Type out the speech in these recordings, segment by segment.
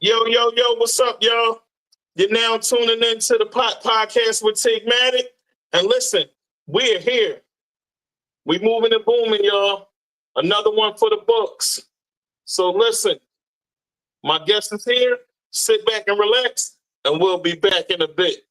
Yo, what's up, y'all? You're now tuning into the podcast with Tigmatic. And listen, we're here. We moving and booming, y'all. Another one for the books. So listen, my guest is here. Sit back and relax, and we'll be back in a bit.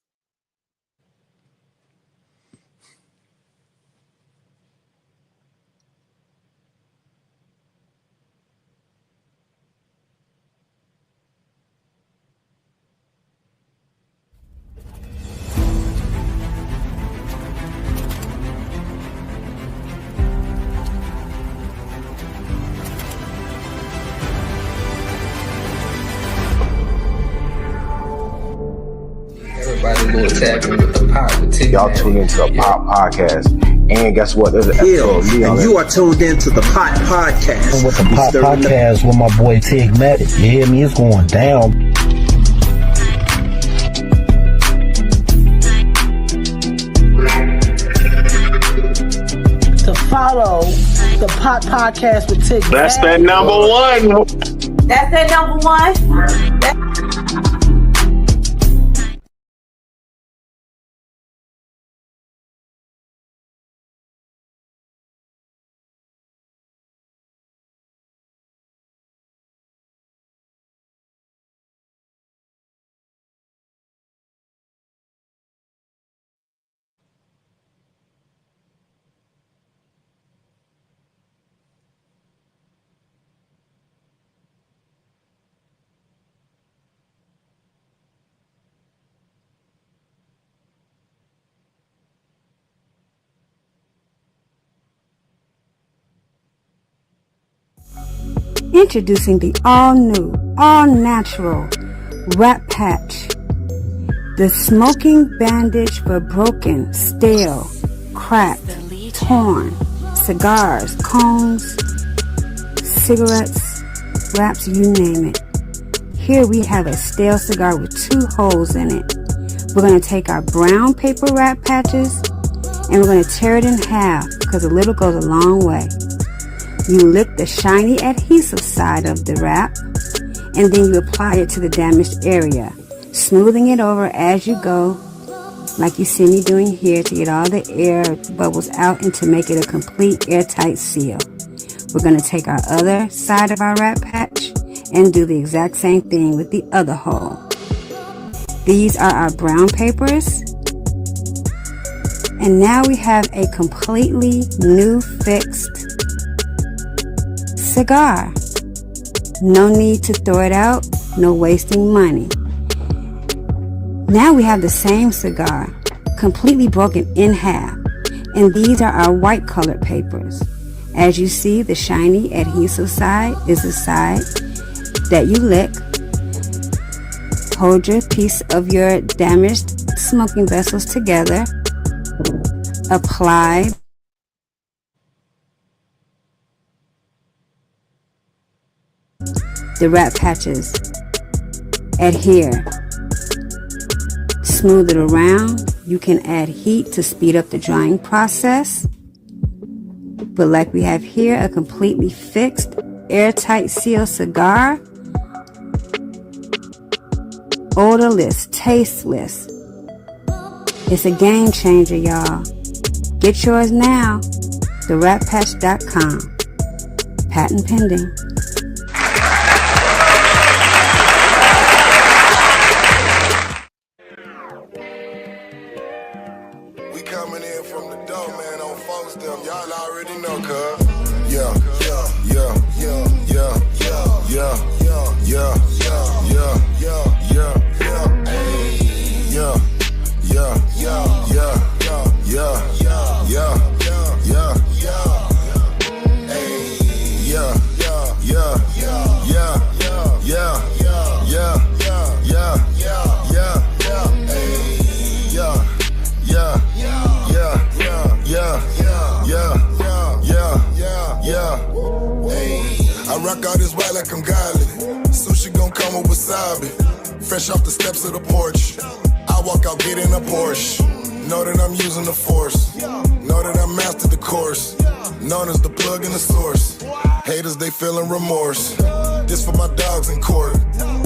Y'all tune into the Pop Podcast. And guess what? There's an episode of me on it. You are tuned into the Pop Podcast. With the Pop Podcast with my boy Tigmatic. You hear me? It's going down. To follow the Pop Podcast with Tigmatic. That's that number one. That's that number one. Introducing the all-new, all-natural Wrap Patch. The smoking bandage for broken, stale, cracked, torn cigars, cones, cigarettes, wraps, you name it. Here we have a stale cigar with 2 holes in it. We're going to take our brown paper wrap patches and we're going to tear it in half because a little goes a long way. You lick the shiny adhesive side of the wrap, and then you apply it to the damaged area, smoothing it over as you go, like you see me doing here, to get all the air bubbles out and to make it a complete airtight seal. We're going to take our other side of our wrap patch and do the exact same thing with the other hole. These are our brown papers, and now we have a completely new fixed cigar. No need to throw it out, no wasting money. Now we have the same cigar, completely broken in half, and these are our white colored papers. As you see, the shiny adhesive side is the side that you lick. Hold your piece of your damaged smoking vessels together. Apply the wrap patches, adhere, smooth it around. You can add heat to speed up the drying process, but like we have here, a completely fixed airtight seal cigar, odorless, tasteless. It's a game changer, y'all. Get yours now, thewrappatch.com. Patent pending. Fresh off the steps of the porch, I walk out, get in a Porsche. Know that I'm using the force. Know that I mastered the course. Known as the plug and the source. Haters, they feeling remorse. This for my dogs in court.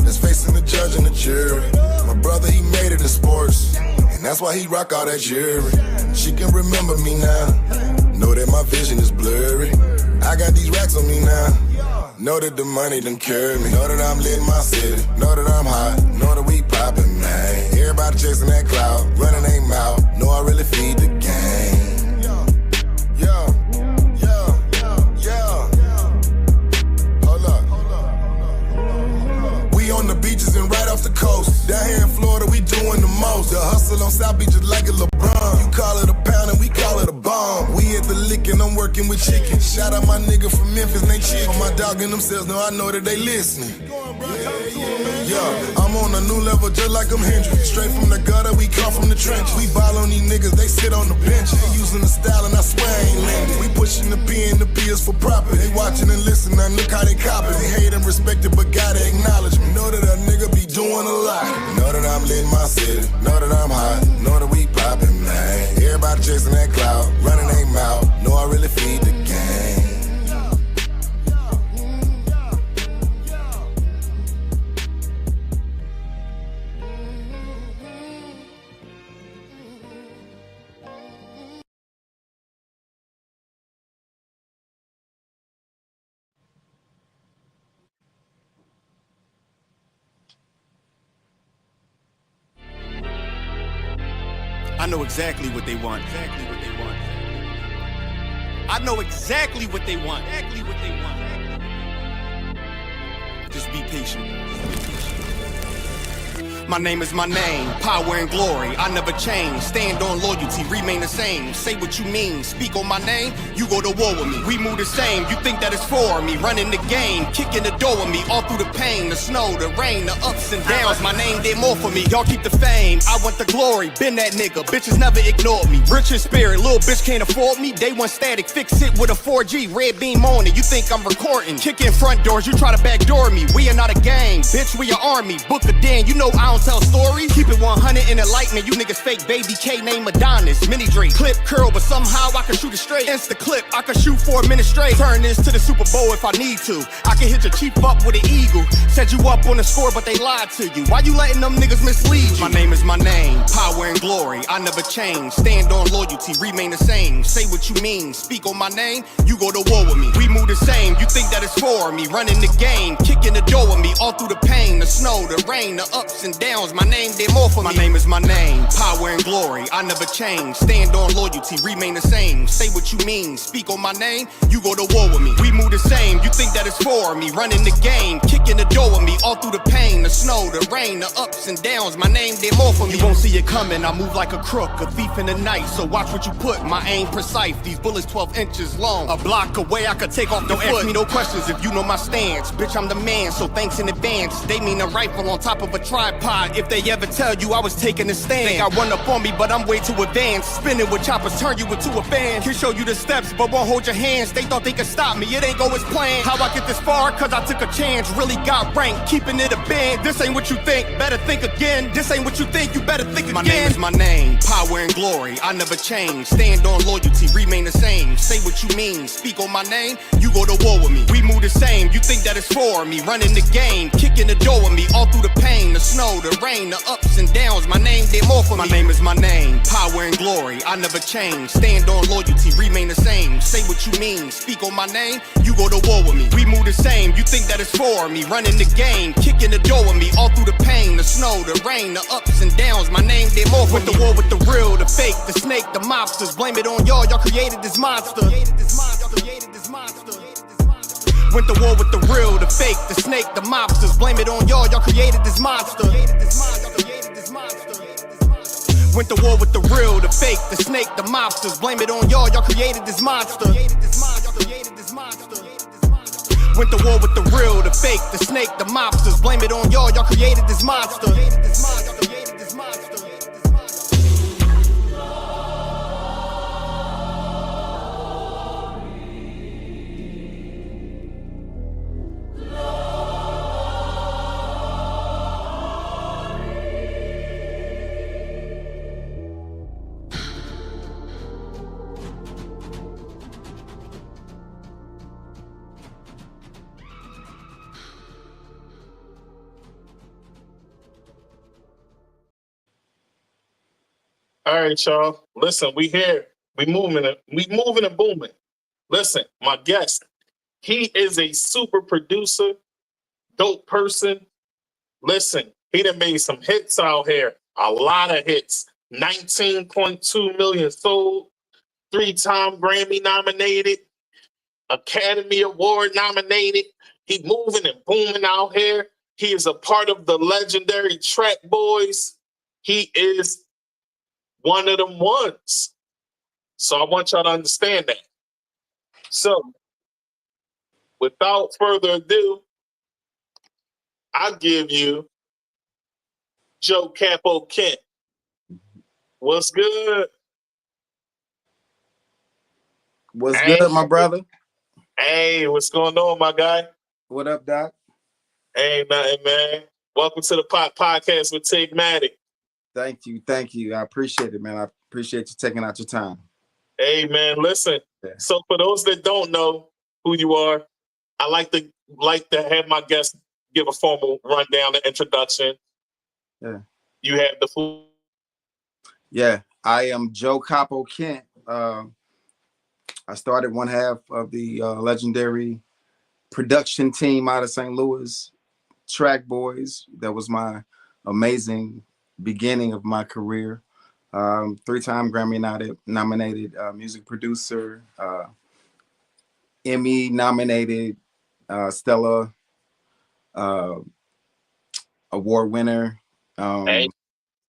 that's facing the judge and the jury. My brother, he made it in sports, and that's why he rock all that jewelry. She can remember me now, know that my vision is blurry. I got these racks on me now, know that the money done carry me. Know that I'm lit in my city, know that I'm hot, know that we poppin', man. Everybody chasing that cloud, running their mouth, know I really feed the game. On the beaches and right off the coast. Down here in Florida, we doing the most. The hustle on South Beach is like a LeBron. You call it a pound and we call it a bomb. We at the lick and I'm working with chicken. Shout out my nigga from Memphis, they chicken. My dog and themselves know I know that they listening. Yeah, I'm on a new level just like I'm Hendrix. Straight from the gutter, we come from the trenches. We ball on these niggas, they sit on the bench. They using the style and I swear I ain't lending. We pushing the P and the P is for profit. They watching and listening, now look how they copy. They hate and respect it, but gotta acknowledge me. Know that a nigga be doing a lot. Know that I'm lit in my city, know that I'm hot, know that we poppin', man. Everybody chasing that cloud, running their mouth, know I really feed the game. I know exactly what they want. I know exactly what they want. Just be patient. My name is my name, power and glory, I never change. Stand on loyalty, remain the same. Say what you mean, speak on my name, you go to war with me. We move the same, you think that it's for me. Running the game, kicking the door with me. All through the pain, the snow, the rain, the ups and downs. My name did more for me, y'all keep the fame. I want the glory, been that nigga, bitches never ignored me. Rich in spirit, little bitch can't afford me. Day one static, fix it with a 4G. Red beam on it, you think I'm recording. Kick in front doors, you try to backdoor me. We are not a gang, bitch, we an army. Book a den, you know I don't tell stories. Keep it 100 in enlightenment. You niggas fake baby K name Adonis. Mini Drake, clip curl, but somehow I can shoot it straight. Insta clip, I can shoot 4 minutes straight. Turn this to the Super Bowl if I need to. I can hit your cheap up with an eagle. Set you up on the score, but they lied to you. Why you letting them niggas mislead you? My name is my name, power and glory, I never change. Stand on loyalty, remain the same. Say what you mean, speak on my name, you go to war with me. We move the same, you think that it's for me. Running the game, kicking the door with me. All through the pain, the snow, the rain, the ups and downs. My name did more for me. My name is my name, power and glory, I never change. Stand on loyalty, remain the same. Say what you mean, speak on my name, you go to war with me. We move the same, you think that it's for me. Running the game, kicking the door with me. All through the pain, the snow, the rain, the ups and downs. My name did more for me. You won't see it coming, I move like a crook, a thief in the night. So watch what you put, my aim precise. These bullets 12 inches long, a block away I could take off the foot. Don't ask me no questions if you know my stance. Bitch, I'm the man, so thanks in advance. They mean a rifle on top of a tripod. If they ever tell you I was taking a stand, think I run up on me, but I'm way too advanced. Spinning with choppers, turn you into a fan. Can show you the steps, but won't hold your hands. They thought they could stop me, it ain't go as planned. How I get this far? Cause I took a chance. Really got ranked, keeping it a band. This ain't what you think, better think again. This ain't what you think, you better think again. My name is my name, power and glory, I never change. Stand on loyalty, remain the same. Say what you mean, speak on my name, you go to war with me. We move the same, you think that it's for me. Running the game, kicking the door with me. All through the pain, the snow, the rain, the ups and downs. My name did more for me. My name is my name, power and glory, I never change. Stand on loyalty, remain the same. Say what you mean, speak on my name, you go to war with me. We move the same, you think that it's for me. Running the game, kicking the door with me. All through the pain, the snow, the rain, the ups and downs. My name did more for me. With the war with the real, the fake, the snake, the mobsters. Blame it on y'all, y'all created this monster. Went to war with the real, the fake, the snake, the mobsters. Blame it on y'all, y'all created this monster. Went to war with the real, the fake, the snake, the mobsters. Blame it on y'all, y'all created this monster. Went to war with the real, the fake, the snake, the mobsters. Blame it on y'all, y'all created this monster. All right, y'all. Listen, we here. We moving and booming. Listen, my guest, he is a super producer, dope person. Listen, he done made some hits out here. A lot of hits. 19.2 million sold. 3-time Grammy nominated. Academy Award nominated. He moving and booming out here. He is a part of the legendary Track Boys. He is one of them ones. So I want y'all to understand that. So, without further ado, I give you JO Capo Kent. What's good? What's good, my brother? Hey, what's going on, my guy? What up, Doc? Hey, nothing, man. Welcome to the podcast with Tigmatic. Thank you. I appreciate it, man. I appreciate you taking out your time. Hey, man, listen. Yeah. So for those that don't know who you are, I like to have my guests give a formal rundown and introduction. Yeah. You have the food. Yeah, I am JO Capo Kent. I started one half of the legendary production team out of St. Louis, Track Boys. That was my amazing beginning of my career. 3-time Grammy nominated music producer, Emmy nominated, Steller Award winner,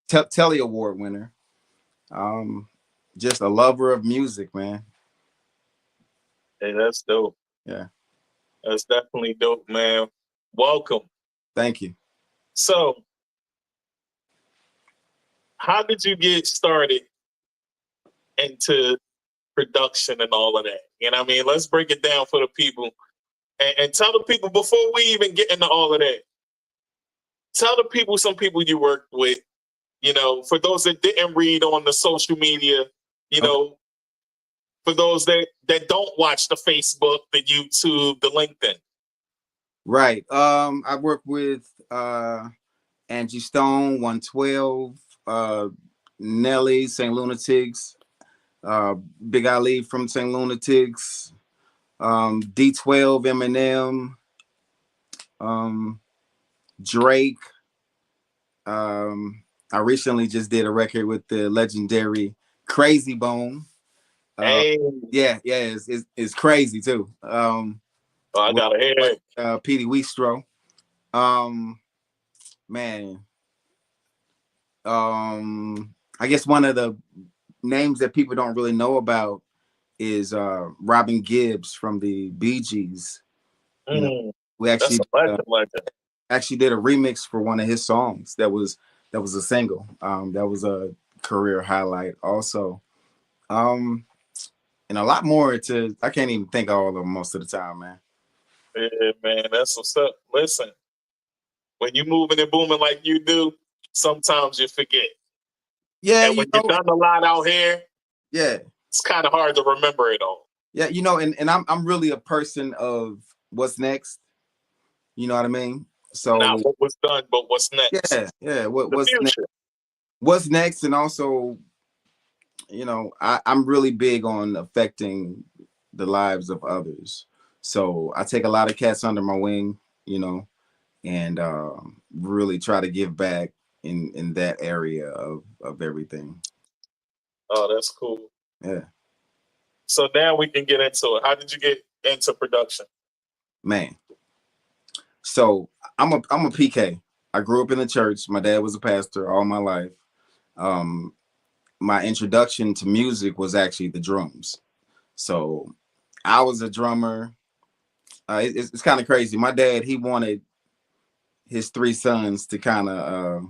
Telly Award winner. Just a lover of music, man. Hey, that's dope. Yeah. That's definitely dope, man. Welcome. Thank you. So, how did you get started into production and all of that? You know what I mean? Let's break it down for the people. And tell the people, before we even get into all of that, tell the people some people you worked with, you know, for those that didn't read on the social media, you know, for those that don't watch the Facebook, the YouTube, the LinkedIn. Right. I worked with Angie Stone, 112, Nelly, St. Lunatics, Big Ali from St. Lunatics, D12, Eminem, Drake. I recently just did a record with the legendary Crazy Bone. Hey. Yeah, it's crazy too. I gotta hear it. Petey Weestro. Man. I guess one of the names that people don't really know about is Robin Gibbs from the Bee Gees. You know, we actually actually did a remix for one of his songs that was a single. That was a career highlight also. And a lot more I can't even think of all of them most of the time, man. Yeah, man, that's what's up. Listen, when you moving and booming like you do, sometimes you forget. Yeah, and when you've done a lot out here, yeah, it's kind of hard to remember it all. Yeah, you know, and I'm really a person of what's next. You know what I mean? So not what was done, but what's next. Yeah. What's next? What's next? And also, you know, I'm really big on affecting the lives of others. So I take a lot of cats under my wing, you know, and really try to give back in that area of everything. Oh, that's cool. Yeah. So now we can get into it. How did you get into production? Man. So I'm a PK. I grew up in the church. My dad was a pastor all my life. My introduction to music was actually the drums. So I was a drummer. It's kind of crazy. My dad, he wanted his 3 sons to kind of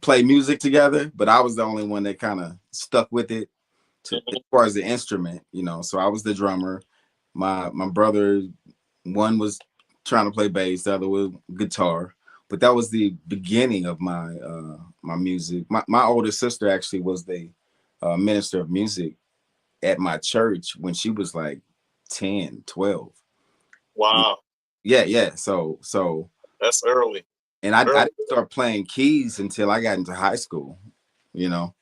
play music together, but I was the only one that kind of stuck with it as far as the instrument, you know. So I was the drummer. My brother, one was trying to play bass, the other was guitar. But that was the beginning of my my music. My older sister actually was the minister of music at my church when she was like 10, 12. Wow. Yeah. So that's early. And I didn't start playing keys until I got into high school, you know.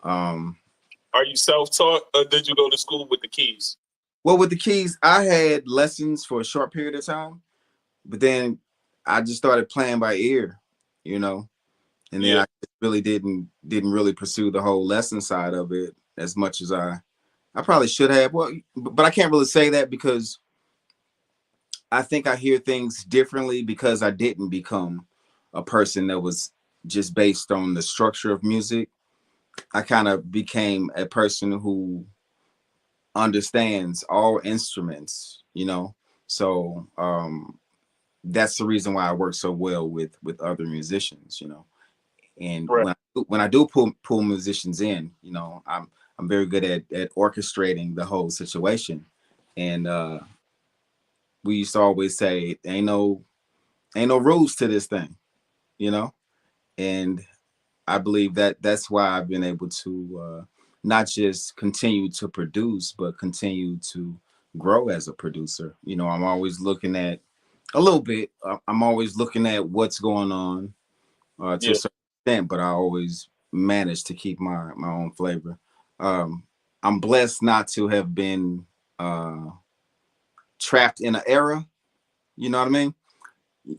Are you self-taught or did you go to school with the keys? Well, with the keys, I had lessons for a short period of time, but then I just started playing by ear, you know, and then I really didn't really pursue the whole lesson side of it as much as I probably should have. Well, but I can't really say that because I think I hear things differently because I didn't become a person that was just based on the structure of music. I kind of became a person who understands all instruments, you know. So that's the reason why I work so well with other musicians, you know. And when I do pull musicians in, you know, I'm very good at orchestrating the whole situation. And we used to always say, ain't no rules to this thing, you know. And I believe that that's why I've been able to not just continue to produce, but continue to grow as a producer. You know, I'm always looking at a little bit. I'm always looking at what's going on to a certain extent, but I always manage to keep my own flavor. I'm blessed not to have been trapped in an era. You know what I mean?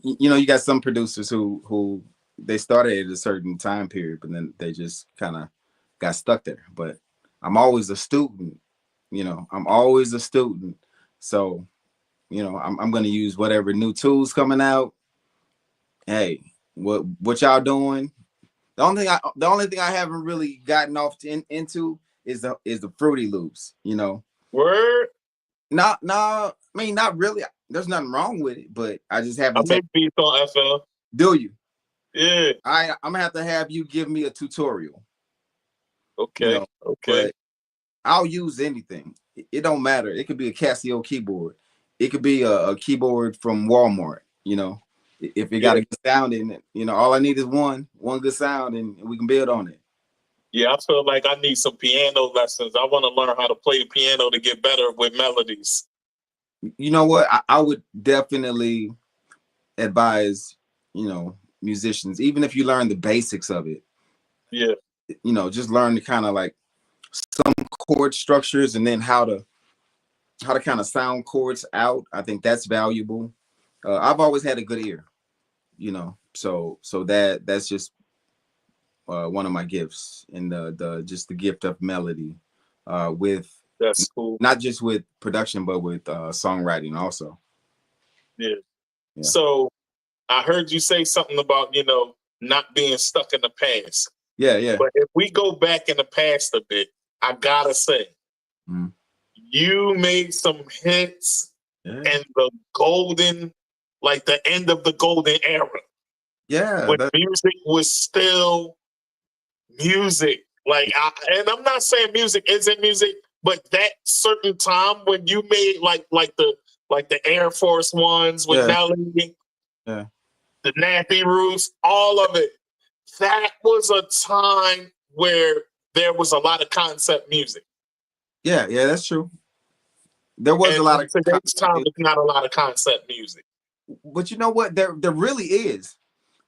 You know, you got some producers who they started at a certain time period, but then they just kind of got stuck there. But I'm always a student, you know, I'm always a student. So, you know, I'm going to use whatever new tools coming out. Hey, what y'all doing? The only thing I haven't really gotten off into is the Fruity Loops, you know. Word? No, I mean, not really. There's nothing wrong with it, but I just haven't. I make beats on FL. Do you? Yeah. I'm gonna have you give me a tutorial. Okay. You know, okay. But I'll use anything. It don't matter. It could be a Casio keyboard. It could be a keyboard from Walmart. You know, if it got a good sound in it, you know, all I need is one good sound, and we can build on it. Yeah, I feel like I need some piano lessons. I want to learn how to play the piano to get better with melodies. You know what? I would definitely advise, you know, musicians, even if you learn the basics of it. Yeah. You know, just learn the kind of like some chord structures and then how to kind of sound chords out. I think that's valuable. I've always had a good ear, you know, so that's just one of my gifts, and the just the gift of melody with that's cool. Not just with production, but with songwriting also. Yeah. So I heard you say something about, you know, not being stuck in the past. Yeah. But if we go back in the past a bit, I gotta say, you made some hits and the golden, like the end of the golden era. Yeah. When music was still music. Like, and I'm not saying music isn't music, but that certain time when you made like the Air Force Ones with Nelly, the Nappy Roots, all of it. That was a time where there was a lot of concept music. Yeah, that's true. There was a lot of today's time. There's not a lot of concept music. But you know what? There really is.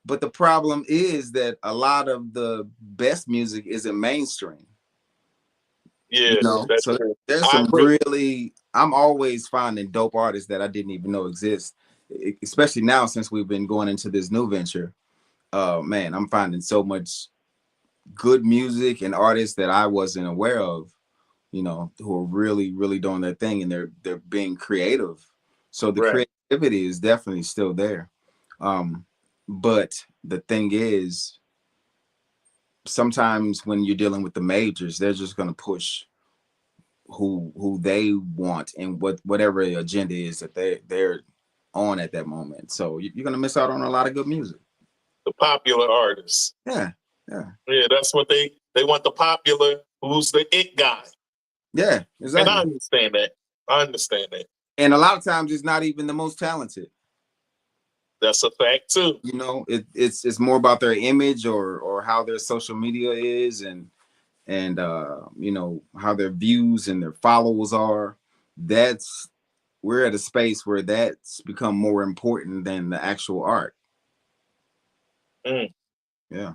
But the problem is that a lot of the best music isn't mainstream. Yeah, you know? that's so true. there's some really. I'm always finding dope artists that I didn't even know exist. Especially now since we've been going into this new venture. Man, I'm finding so much good music and artists that I wasn't aware of, you know, who are really, really doing their thing, and they're being creative. So the creativity is definitely still there. But the thing is, sometimes when you're dealing with the majors, they're just going to push who they want and whatever agenda is that they're on at that moment. So you're going to miss out on a lot of good music. The popular artists. Yeah. That's what they want, the popular, who's the it guy. Yeah, exactly. And I understand that. And a lot of times it's not even the most talented. That's a fact too. You know, it's more about their image or how their social media is and you know, how their views and their followers are. We're at a space where that's become more important than the actual art. Yeah.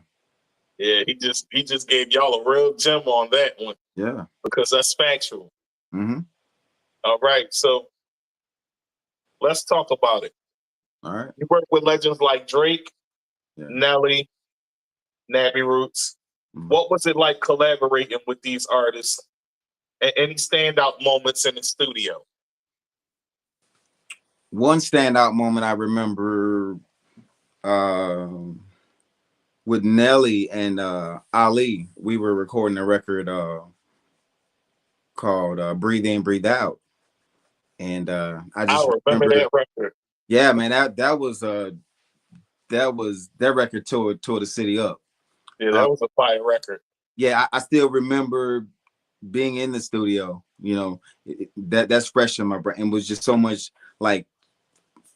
Yeah, he just gave y'all a real gem on that one. Yeah. Because that's factual. Mm-hmm. All right, so let's talk about it. All right. You work with legends like Drake, Nelly, Nappy Roots. Mm-hmm. What was it like collaborating with these artists? And any standout moments in the studio? One standout moment I remember with Nelly and Ali, we were recording a record called Breathe In, Breathe Out. And I remember that record. Yeah, man, that record tore the city up. Yeah, that was a fire record. Yeah, I still remember being in the studio, you know, that's fresh in my brain. And was just so much like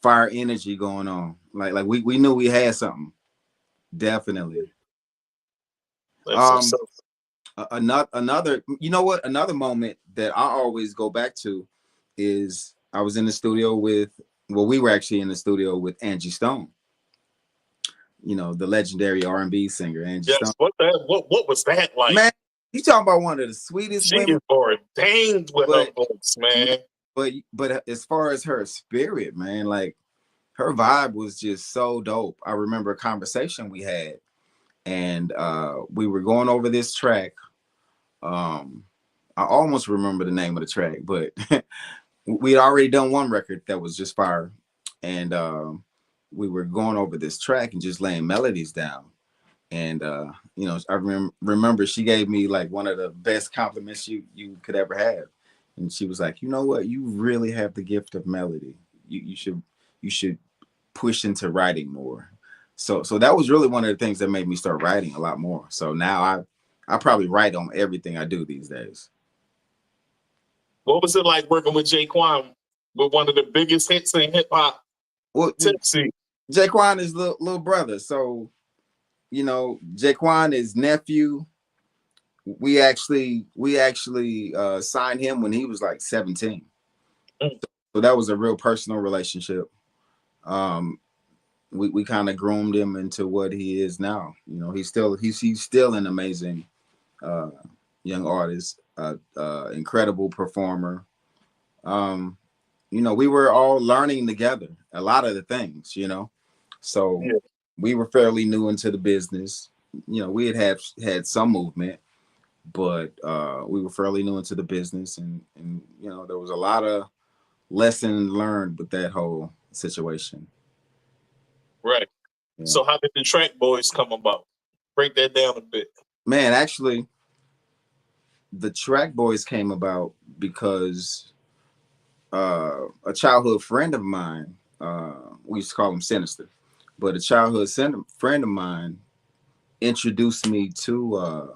fire energy going on. Like we knew we had something. Definitely. Another, you know what? Another moment that I always go back to is I was in the studio we were actually in the studio with Angie Stone. You know, the legendary R&B singer Angie Stone. What was that like? Man, you talking about one of the sweetest women. She is ordained with her voice, man. But as far as her spirit, man, like her vibe was just so dope. I remember a conversation we had, and we were going over this track. I almost remember the name of the track, but we'd already done one record that was just fire, and we were going over this track and just laying melodies down. And you know, I remember she gave me like one of the best compliments you could ever have, and she was like, you know what, you really have the gift of melody. You should push into writing more. So that was really one of the things that made me start writing a lot more. So now I probably write on everything I do these days. What was it like working with Jaquan, with one of the biggest hits in hip hop? Well, Tipsy. Jaquan is little brother, so you know, Jaquan is nephew. We actually signed him when he was like 17. So that was a real personal relationship. We kind of groomed him into what he is now. You know, he's still an amazing young artist, incredible performer. You know, we were all learning together a lot of the things, you know. So we were fairly new into the business. You know, we had some movement, but we were fairly new into the business, and you know, there was a lot of lessons learned with that whole situation. Right. Yeah. So how did the Track Boys come about? Break that down a bit. Man, actually, the Track Boys came about because a childhood friend of mine, we used to call him Sinister, but a childhood friend of mine introduced me to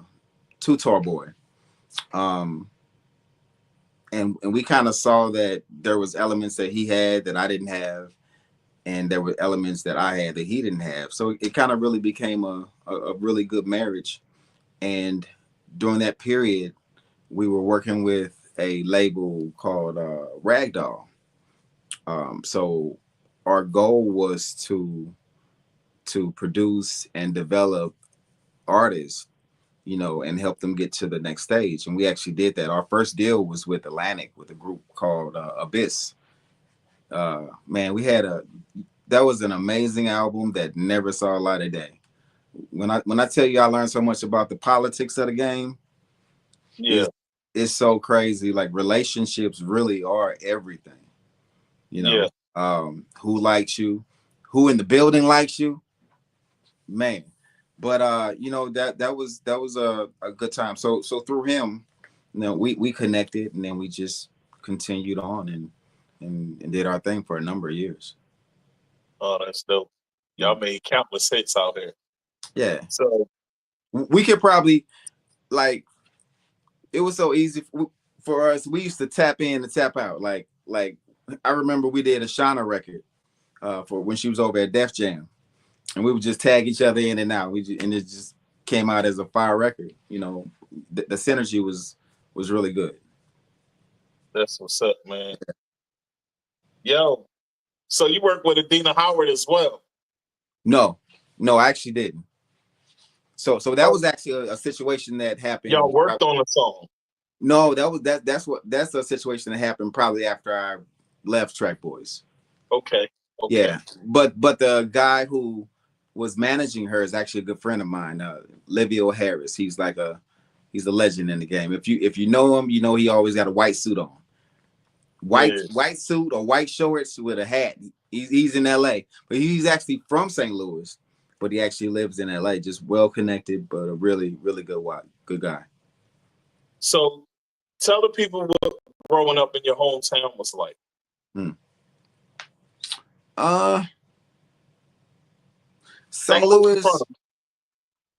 Tarboy. And we kind of saw that there was elements that he had that I didn't have, and there were elements that I had that he didn't have. So it kind of really became a really good marriage. And during that period, we were working with a label called Ragdoll. So our goal was to produce and develop artists, you know, and help them get to the next stage. And we actually did that. Our first deal was with Atlantic, with a group called Abyss. Man, that was an amazing album that never saw a light of day. When I tell you I learned so much about the politics of the game, it's so crazy. Like, relationships really are everything. You know, who likes you, who in the building likes you, man. But you know, that was a good time. So through him, you know, we connected, and then we just continued on and did our thing for a number of years. Oh, that's dope. Y'all made countless hits out here. Yeah. So we could probably, like, it was so easy for us. We used to tap in and tap out. Like I remember we did a Shauna record for when she was over at Def Jam, and we would just tag each other in and out. And it just came out as a fire record. You know, the synergy was really good. That's what's up, man. Yo, so you work with Adina Howard as well? No, I actually didn't. So that was actually a situation that happened. Y'all worked on the song. No, that's a situation that happened probably after I left Track Boys. Okay. Yeah, but the guy who was managing her is actually a good friend of mine, Livio Harris. He's a legend in the game. If you know him, you know he always got a white suit on, white suit or white shorts with a hat. He's in L.A., but he's actually from St. Louis, but he actually lives in L.A. Just well connected, but a really good guy. So, tell the people what growing up in your hometown was like. St. Louis.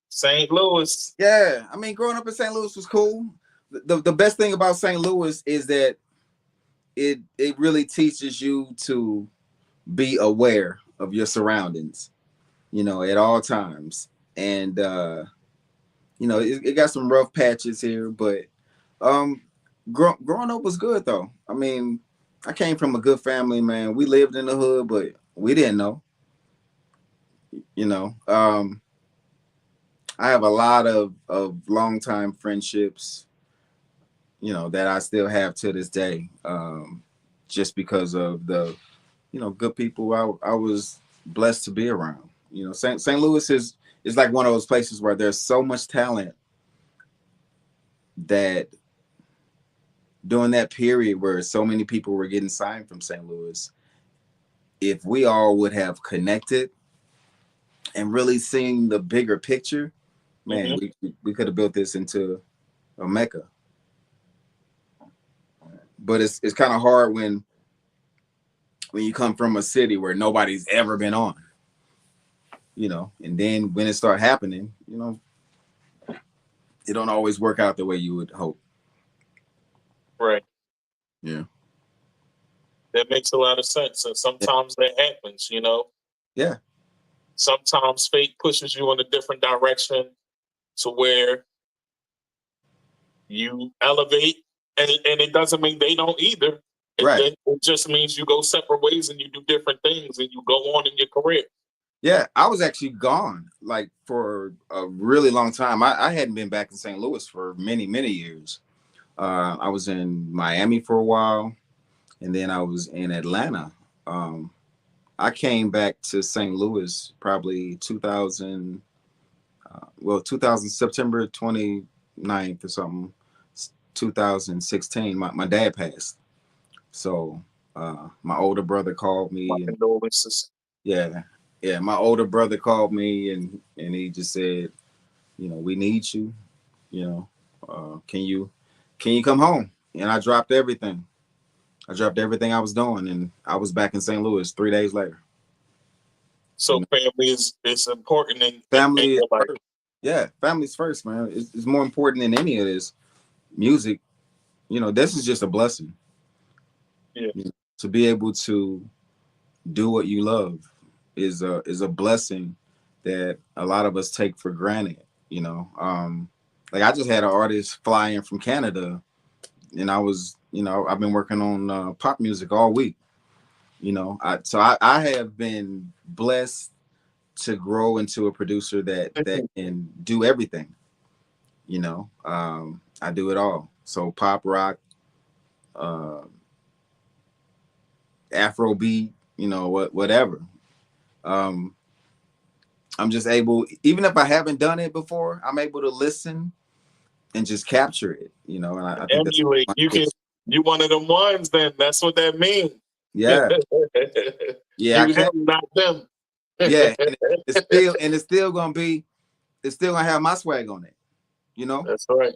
St. Louis. Yeah, I mean, growing up in St. Louis was cool. The best thing about St. Louis is that it really teaches you to be aware of your surroundings, at all times. And it got some rough patches here, but growing up was good though. I mean, I came from a good family, man. We lived in the hood, but we didn't know. I have a lot of longtime friendships, that I still have to this day, just because of the, good people I was blessed to be around. St. Louis is like one of those places where there's so much talent that during that period where so many people were getting signed from St. Louis, if we all would have connected and really seen the bigger picture, man, we could have built this into a mecca. But it's kind of hard when you come from a city where nobody's ever been on, and then when it start happening, it don't always work out the way you would hope. Right. Yeah. That makes a lot of sense. And sometimes that happens, Yeah. Sometimes fate pushes you in a different direction to where you elevate, and it doesn't mean they don't either. It just means you go separate ways and you do different things and you go on in your career. Yeah, I was actually gone like for a really long time. I hadn't been back in St. Louis for many, many years. I was in Miami for a while, and then I was in Atlanta. I came back to St. Louis probably 2000 September 29th or something, 2016. My dad passed. So my older brother called me. My older brother called me and he just said, we need you. Can you come home? And I dropped everything. I was doing, and I was back in St. Louis 3 days later. So family is important. Family is first. Yeah, family's first, man. It's more important than any of this. Music, this is just a blessing. Yeah. To be able to do what you love is a blessing that a lot of us take for granted. Like I just had an artist fly in from Canada, and I was, I've been working on pop music all week. I have been blessed to grow into a producer that can do everything. I do it all. So pop, rock, Afrobeat, whatever. I'm just able, even if I haven't done it before, I'm able to listen and just capture it, and I think emulate. You one of them ones. Then that's what that means. Yeah. Yeah. Not them. Yeah. And it's still gonna have my swag on it. That's right.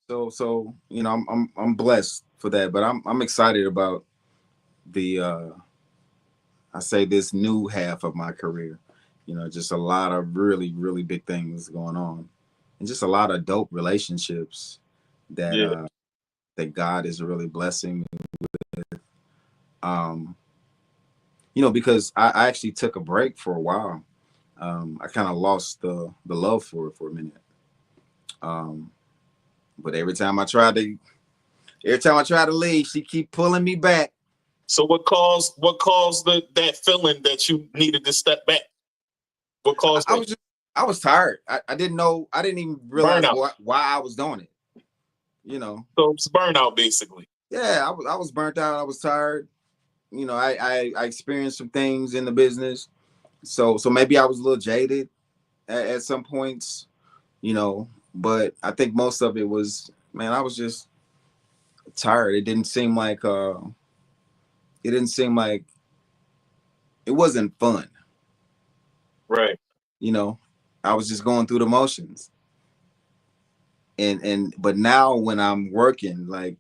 So I'm blessed for that, but I'm excited about the I say this new half of my career. Just a lot of really, really big things going on, and just a lot of dope relationships that that God is really blessing me with. Because I actually took a break for a while. I kind of lost the love for it for a minute. But every time I try to leave, she keep pulling me back. So what caused that feeling that you needed to step back? What caused I I was tired. I didn't know. I didn't even realize why I was doing it. You know. So it's burnout, basically. Yeah, I was burnt out. I was tired. You know, I experienced some things in the business, so maybe I was a little jaded at some points. You know, but I think most of it was, man, I was just tired. It didn't seem like it wasn't fun. Right. You know, I was just going through the motions. But now when I'm working, like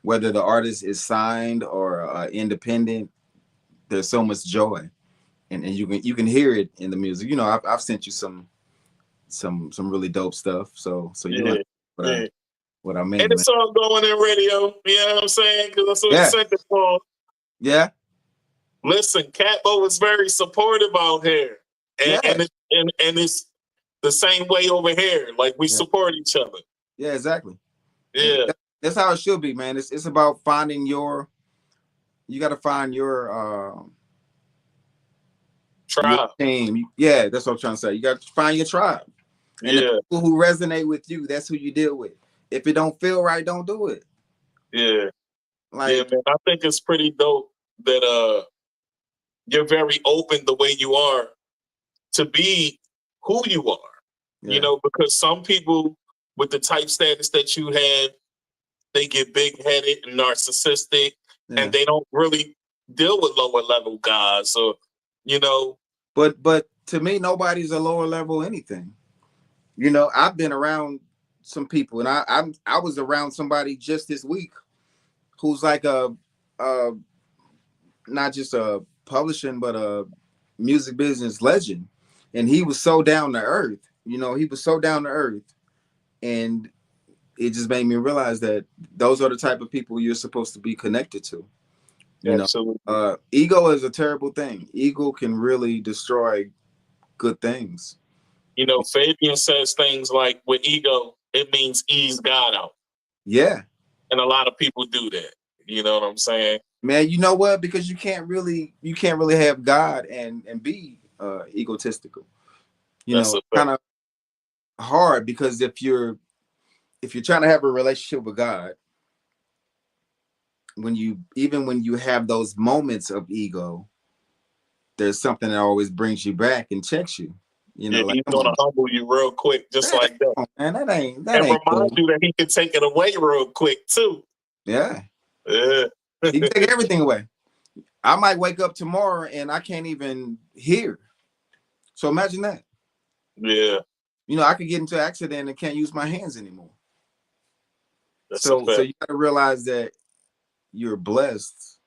whether the artist is signed or independent, there's so much joy, and you can hear it in the music. You know, I've sent you some really dope stuff. So you know what I mean. And it's all going in radio. You know what I'm saying? Because that's what it's sent it for. Yeah. Listen, Capo is very supportive out here, and it's the same way over here. Like we support each other. Yeah, exactly. Yeah, that's how it should be, man. It's about finding your. You got to find your tribe. Your team. Yeah, that's what I'm trying to say. You got to find your tribe. And the people who resonate with you, that's who you deal with. If it don't feel right, don't do it. Yeah. Man, I think it's pretty dope that you're very open the way you are to be who you are. Yeah. You know, because some people with the type status that you have, they get big-headed and narcissistic, and they don't really deal with lower level guys. Or, you know. But to me, nobody's a lower level anything. You know, I've been around some people, and I was around somebody just this week who's like a not just a publishing, but a music business legend. And he was so down to earth. You know, he was so down to earth. And it just made me realize that those are the type of people you're supposed to be connected to. You know, ego is a terrible thing. Ego can really destroy good things. You know, Fabian says things like, with ego, it means ease God out. Yeah. And a lot of people do that. You know what I'm saying? Man, you know what? Because you can't really have God and be egotistical. You know, kind of hard, because if you're trying to have a relationship with God, when you have those moments of ego, there's something that always brings you back and checks you. You know, he's gonna humble you real quick, just like that. And that ain't remind cool. you that he can take it away real quick too. Yeah. Yeah. He can take everything away. I might wake up tomorrow and I can't even hear. So imagine that. Yeah. You know, I could get into an accident and can't use my hands anymore. So you got to realize that you're blessed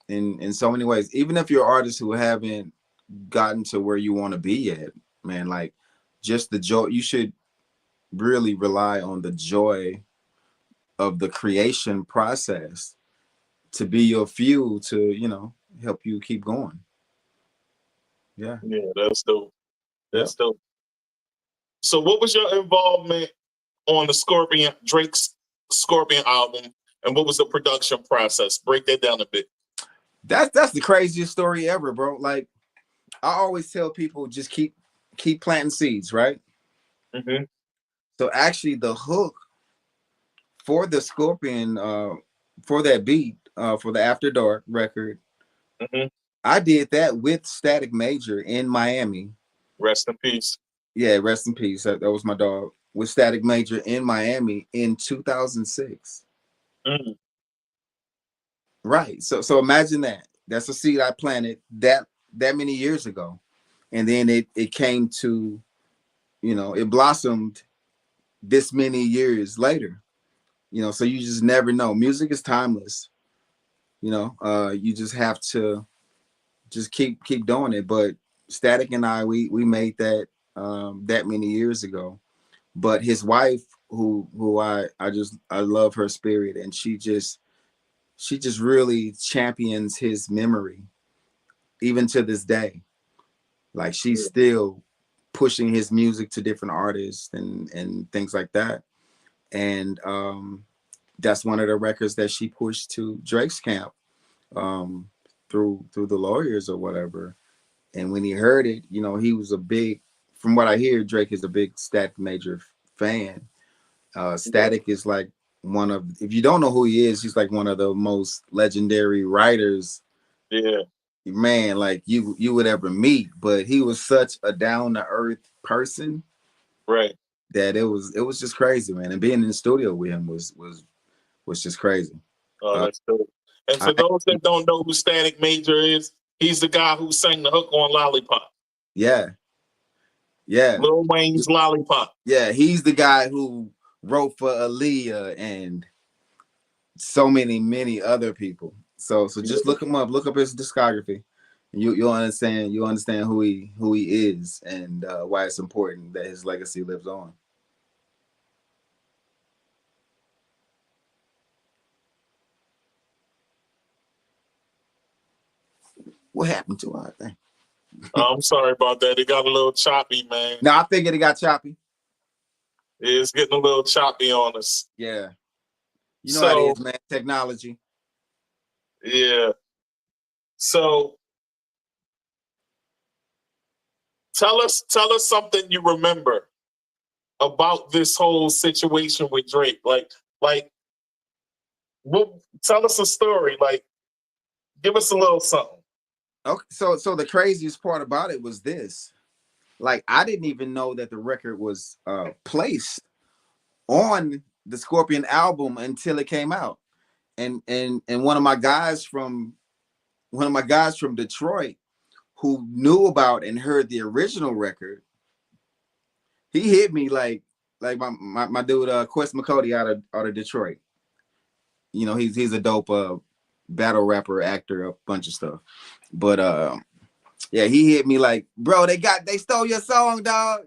in so many ways. Even if you're artists who haven't gotten to where you want to be at, man, like just the joy, you should really rely on the joy of the creation process to be your fuel to, you know, help you keep going. Yeah. Yeah, that's dope. That's dope. So what was your involvement on the Drake's Scorpion album, and what was the production process? Break that down a bit. That's the craziest story ever, bro. Like, I always tell people, just keep planting seeds, right? Mm-hmm. So actually the hook for the Scorpion, for that beat, for the After Dark record, I did that with Static Major in Miami. Rest in peace. Yeah, rest in peace. That was my dog. With Static Major in Miami in 2006. Right. So imagine that. That's a seed I planted that many years ago. And then it came to, you know, it blossomed this many years later. You know, so you just never know. Music is timeless. You know, you just have to just keep doing it. But Static and I, we made that that many years ago. But his wife, who I love her spirit, and she just really champions his memory, even to this day. Like, she's still pushing his music to different artists and things like that. And that's one of the records that she pushed to Drake's camp through the lawyers or whatever. And when he heard it, you know, he was a big from what I hear, Drake is a big Static Major fan. Static is like one of, if you don't know who he is, he's like one of the most legendary writers. Yeah. Man, like you would ever meet, but he was such a down to earth person, right? That it was just crazy, man. And being in the studio with him was just crazy. Oh, that's cool. And for those that don't know who Static Major is, he's the guy who sang the hook on Lollipop. Yeah. Lil Wayne's Lollipop. Yeah, he's the guy who wrote for Aaliyah and so many other people. So just look him up, look up his discography, and you'll understand who he is and why it's important that his legacy lives on. What happened to our thing? I'm sorry about that. It got a little choppy, man. No, I figured it got choppy. It's getting a little choppy on us. Yeah. You know how it is, man. Technology. Yeah. So tell us something you remember about this whole situation with Drake. Tell us a story. Like, give us a little something. Okay, so the craziest part about it was this. Like, I didn't even know that the record was placed on the Scorpion album until it came out. And one of my guys from Detroit who knew about and heard the original record, he hit me like my dude Quest McCody out of Detroit. You know, he's a dope battle rapper, actor, a bunch of stuff. But yeah, he hit me like, bro, they stole your song, dog.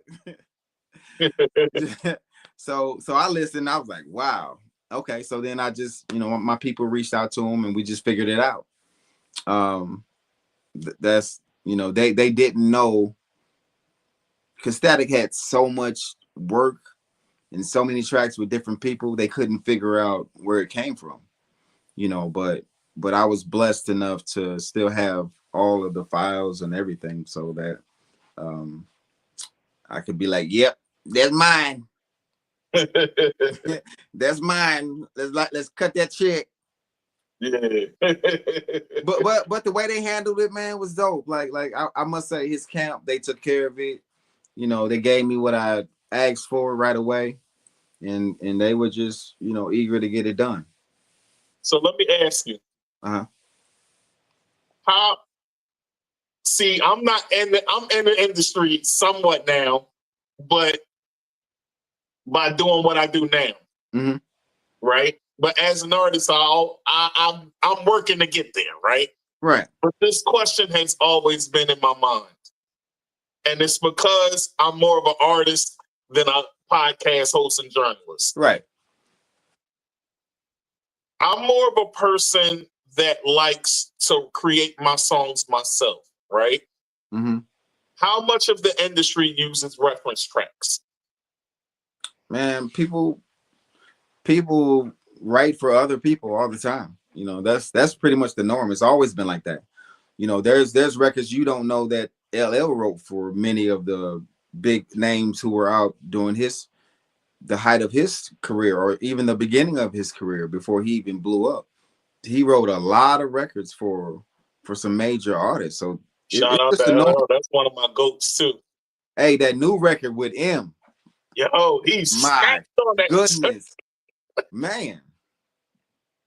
So I listened. I was like, wow, okay. So then I just, my people reached out to him and we just figured it out. That's, they didn't know, because Static had so much work and so many tracks with different people, they couldn't figure out where it came from, but I was blessed enough to still have all of the files and everything so that I could be like, yep, that's mine. That's mine. Let's cut that check. Yeah. but the way they handled it, man, was dope. Like I must say, his camp, they took care of it. They gave me what I asked for right away, and they were just eager to get it done. So let me ask you. How? See, I'm in the industry somewhat now, but by doing what I do now, right? But as an artist, I'm working to get there, right? Right. But this question has always been in my mind, and it's because I'm more of an artist than a podcast host and journalist. Right. I'm more of a person that likes to create my songs myself, right? How much of the industry uses reference tracks? Man, people write for other people all the time. That's pretty much the norm. It's always been like that. There's records you don't know that LL wrote for many of the big names who were out doing the height of his career, or even the beginning of his career before he even blew up. He wrote a lot of records for some major artists. So shout out to LL. That's one of my goats too. Hey, that new record with M. Yo, he's my on that goodness, man.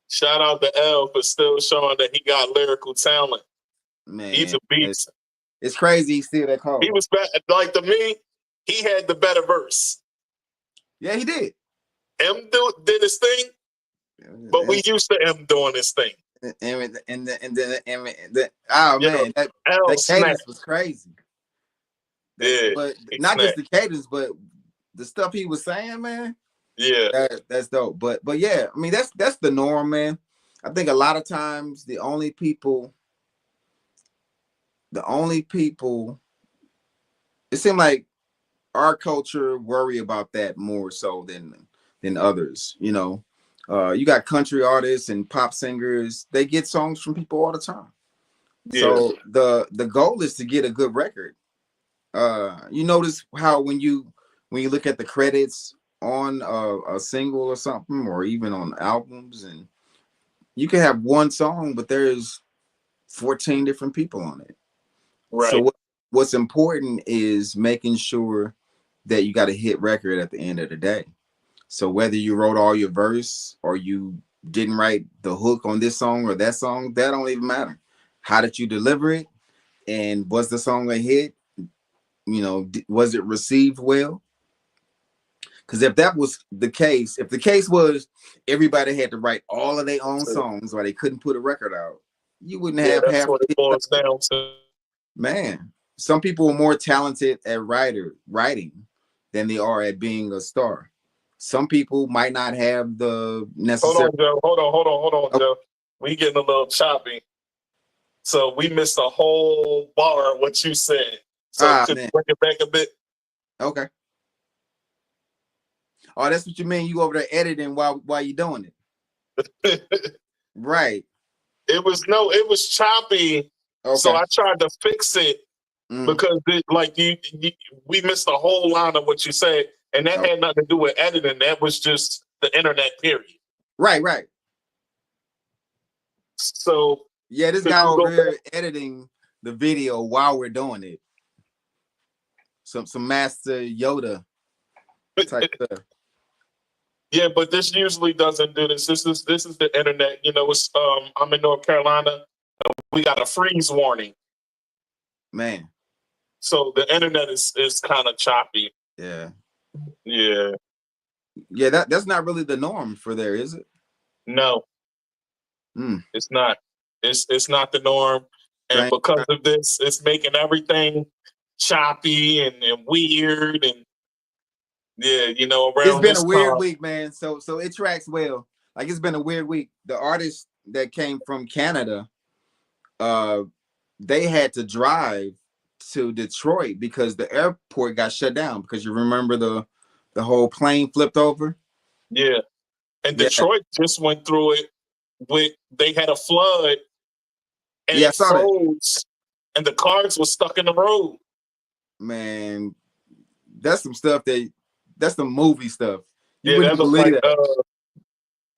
Shout out to L for still showing that he got lyrical talent. Man, he's a beast. It's crazy he's still that cold. He was like, to me, he had the better verse. Yeah, he did. M did his thing, but we used to M doing his thing. And man, that cadence was crazy. Yeah, but not just the cadence, but the stuff he was saying, man. Yeah, that's dope. But yeah, I mean that's the norm, man. I think a lot of times the only people, it seemed like our culture worry about that more so than others. You got country artists and pop singers, they get songs from people all the time. Yeah. So the goal is to get a good record. You notice how when you look at the credits on a single or something, or even on albums, and you can have one song, but there's 14 different people on it. Right. So what's important is making sure that you got a hit record at the end of the day. So whether you wrote all your verse or you didn't write the hook on this song or that song, that don't even matter. How did you deliver it? And was the song a hit? You know, was it received well? Because if that was the case, if the case was everybody had to write all of their own songs or they couldn't put a record out, you wouldn't have that's half. what it boils down to. Man, some people are more talented at writing than they are at being a star. Some people might not have the necessary. Hold on, Joe. We getting a little choppy. So we missed a whole bar of what you said. So could you bring it back a bit? Okay. Oh, that's what you mean. You over there editing while you doing it. Right. It was choppy. Okay. So I tried to fix it because we missed a whole line of what you said, and that had nothing to do with editing. That was just the internet, period. Right. So yeah, this guy over here editing the video while we're doing it. Some Master Yoda type stuff. Yeah, but this usually doesn't do this. This is the internet. You know, it's I'm in North Carolina. We got a freeze warning. Man. So the internet is kind of choppy. Yeah. Yeah. Yeah, that's not really the norm for there, is it? No. It's not. It's not the norm. And because of this, it's making everything choppy and weird and yeah, you know, around it's been this a weird time, week, man. So it tracks well. Like it's been a weird week. The artist that came from Canada, they had to drive to Detroit because the airport got shut down because you remember the whole plane flipped over. Yeah, and Detroit just went through it. They had a flood and it froze, and the cars were stuck in the road. Man, that's some stuff that's some movie stuff. You wouldn't believe that.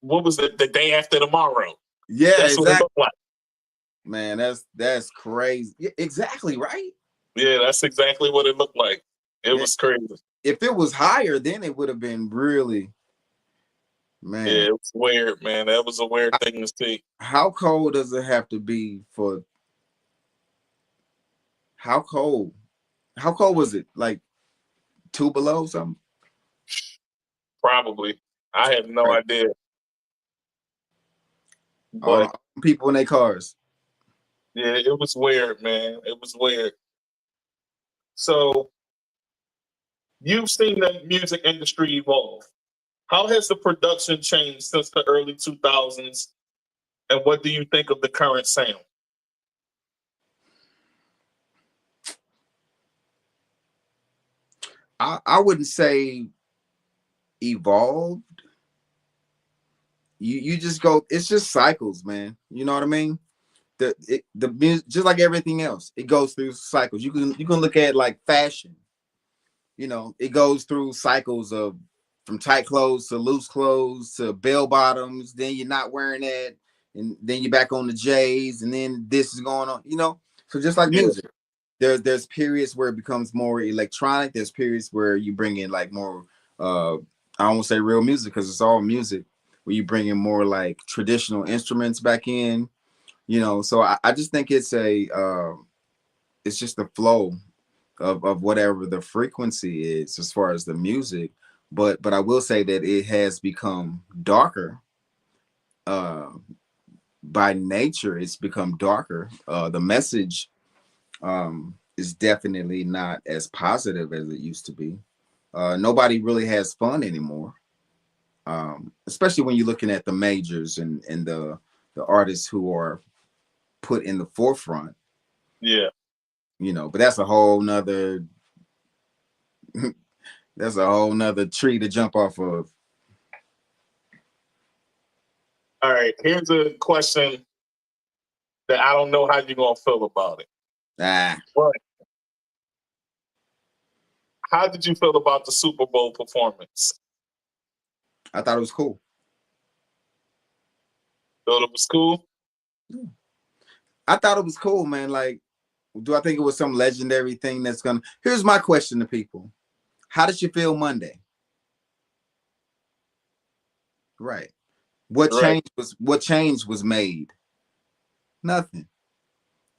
What was it? The Day After Tomorrow. Yeah, that's exactly. What it looked like. Man, that's crazy. Yeah, exactly, right? Yeah, that's exactly what it looked like. It was crazy. If it was higher, then it would have been really, man. Yeah, it was weird, man. That was a weird thing to see. How cold does it have to be for? How cold? How cold was it? Like 2 below something? Probably. I have no idea. But people in their cars. Yeah, it was weird, man. It was weird. So you've seen the music industry evolve. How has the production changed since the early 2000s? And what do you think of the current sound? I wouldn't say evolved. You just go, it's just cycles, man. You know what I mean? The music, just like everything else, it goes through cycles. You can look at like fashion. You know, it goes through cycles of from tight clothes to loose clothes to bell bottoms. Then you're not wearing that, and then you're back on the J's, and then this is going on. You know, so just like music, there's periods where it becomes more electronic. There's periods where you bring in like more. I won't say real music because it's all music. Where you bring in more like traditional instruments back in. You know, so I just think it's just the flow of whatever the frequency is as far as the music, but I will say that it has become darker. By nature, it's become darker. The message is definitely not as positive as it used to be. Nobody really has fun anymore, especially when you're looking at the majors and the artists who are put in the forefront. Yeah. You know, but that's a whole nother tree to jump off of. All right, here's a question that I don't know how you're gonna feel about it. But how did you feel about the Super Bowl performance? I thought it was cool. Thought it was cool? I thought it was cool, man. Like, do I think it was some legendary thing that's gonna... Here's my question to people. How did you feel Monday? Right. What change was made? Nothing.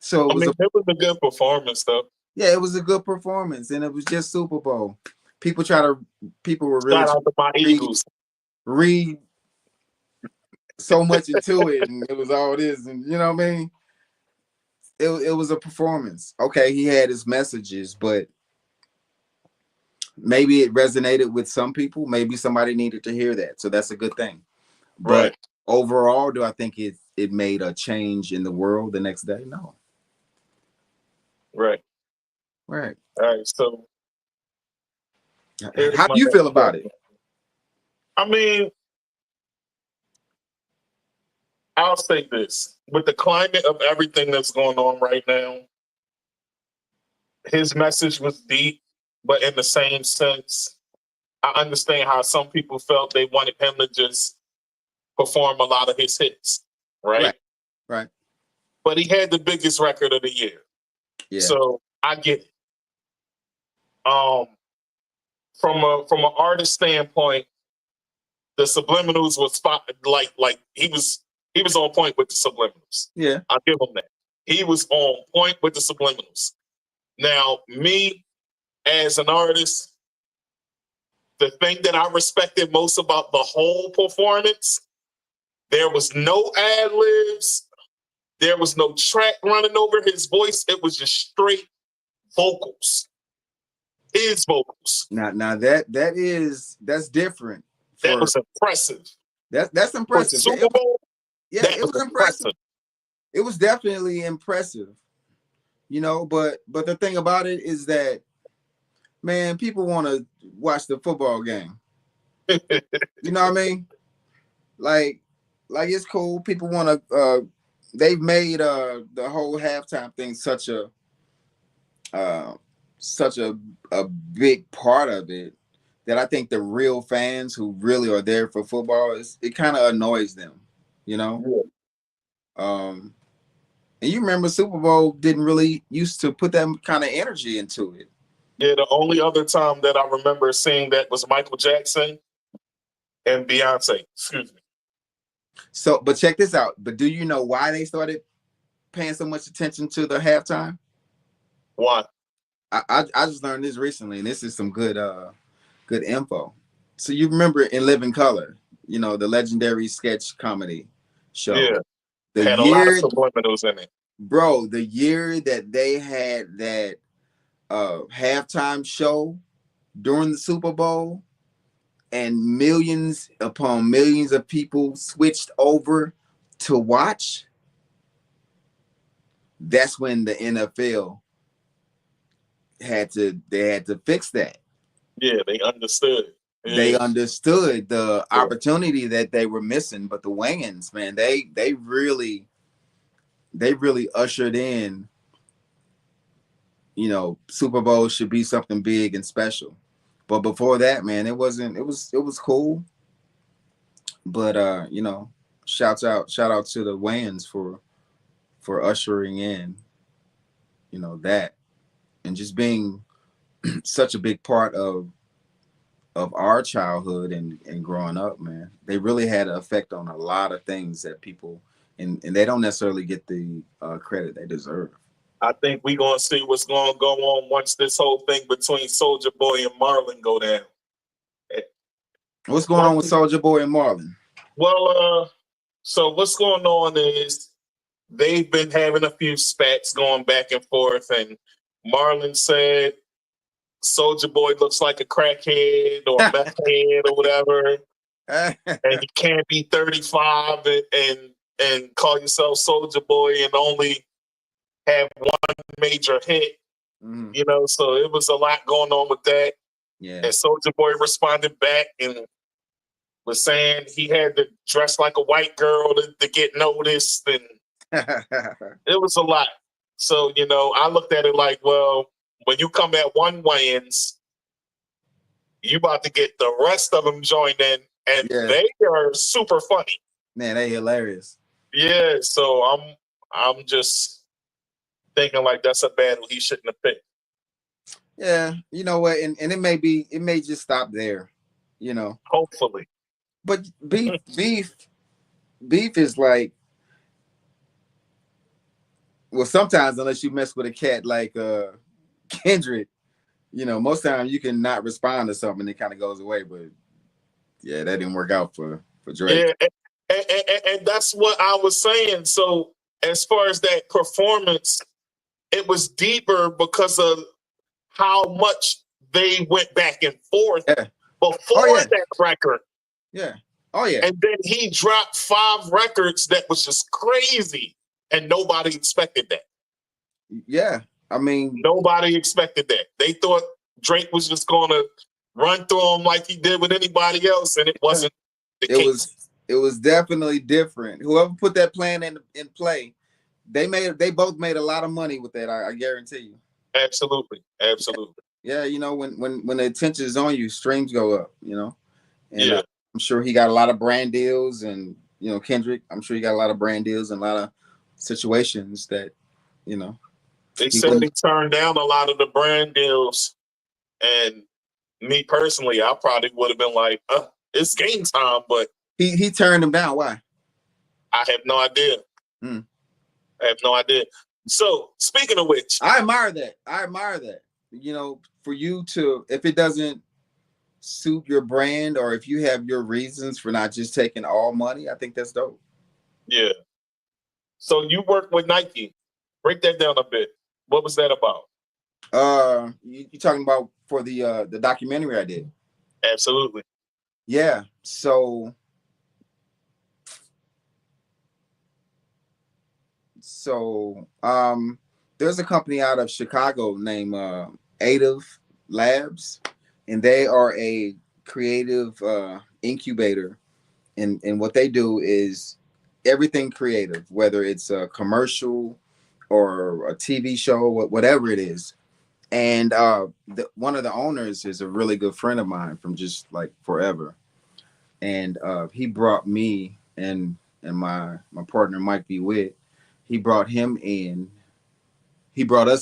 So it was a good performance, though. Yeah, it was a good performance, and it was just Super Bowl. People were really shout out to my Eagles. Read so much into it, and it was all this, and you know what I mean? It was a performance. Okay, he had his messages, but maybe it resonated with some people. Maybe somebody needed to hear that, so that's a good thing. But overall, do I think it made a change in the world the next day? No. Right. All right. So, how do you feel about it? I mean, I'll say this: with the climate of everything that's going on right now, his message was deep, but in the same sense, I understand how some people felt they wanted him to just perform a lot of his hits, right? But he had the biggest record of the year. Yeah. So I get it. From an artist standpoint, the subliminals was like he was on point with the subliminals. Yeah. I'll give him that. He was on point with the subliminals. Now, me as an artist, the thing that I respected most about the whole performance, there was no ad-libs. There was no track running over his voice. It was just straight vocals. His vocals. Now that's different. That was impressive. That's impressive. Super Bowl, it was impressive. It was definitely impressive. You know, but the thing about it is that, man, people want to watch the football game. You know what I mean? Like it's cool. People want to. They've made the whole halftime thing such a big part of it that I think the real fans who really are there for football, it kind of annoys them, you know? Yeah. And you remember Super Bowl didn't really used to put that kind of energy into it. Yeah, the only other time that I remember seeing that was Michael Jackson and Beyonce. Excuse me. So, but check this out. But do you know why they started paying so much attention to the halftime? Why? I just learned this recently, and this is some good info. So you remember in Living Color, you know, the legendary sketch comedy show. Yeah. Had a lot of subliminals in it. Bro, the year that they had that halftime show during the Super Bowl, and millions upon millions of people switched over to watch, that's when the NFL had to fix that. Yeah, they understood. Yeah. They understood the opportunity that they were missing. But the Wayans, man, they really ushered in, you know, Super Bowl should be something big and special. But before that, man, it was cool. But you know, shout out to the Wayans for ushering in, you know, that, and just being such a big part of our childhood and growing up, man. They really had an effect on a lot of things that people and they don't necessarily get the credit they deserve. I think we're going to see what's going to go on once this whole thing between Soulja Boy and Marlon go down. What's going on with Soulja Boy and Marlon? Well, so what's going on is they've been having a few spats going back and forth, and Marlon said Soulja Boy looks like a crackhead or a meth head or whatever, and you can't be 35 and call yourself Soulja Boy and only have one major hit, you know, so it was a lot going on with that. Yeah. And Soulja Boy responded back and was saying he had to dress like a white girl to get noticed, and it was a lot. So, you know, I looked at it like, well, when you come at one Wayans you about to get the rest of them joined in, and they are super funny. Man, they hilarious. Yeah, so I'm just thinking like that's a battle he shouldn't have picked. Yeah, you know what, and it may just stop there, you know. Hopefully. But beef is like, well, sometimes unless you mess with a cat like Kendrick, you know, most times you can not respond to something and it kind of goes away. But yeah, that didn't work out for Drake. Yeah, and that's what I was saying. So as far as that performance, it was deeper because of how much they went back and forth before that record. Yeah. Oh, yeah. And then he dropped 5 records that was just crazy. And nobody expected that. Yeah. I mean, nobody expected that. They thought Drake was just going to run through them like he did with anybody else. And it wasn't the case. It was definitely different. Whoever put that plan in play, they both made a lot of money with that. I guarantee you. Absolutely. Yeah, you know, when the attention is on you, streams go up, you know. And I'm sure he got a lot of brand deals, and you know, Kendrick, I'm sure he got a lot of brand deals and a lot of situations that, you know. They said he turned down a lot of the brand deals. And me personally, I probably would have been like, it's game time, but he turned them down. Why? I have no idea. I have no idea. So, speaking of which, I admire that. You know, for you to, if it doesn't suit your brand, or if you have your reasons for not just taking all money, I think that's dope. Yeah. So you work with Nike. Break that down a bit. What was that about? You talking about for the documentary I did? Absolutely. Yeah. So there's a company out of Chicago named Adave Labs, and they are a creative incubator, and what they do is everything creative, whether it's a commercial or a TV show, whatever it is. And one of the owners is a really good friend of mine from just like forever, and he brought me and my partner Mike B. Witt. He brought us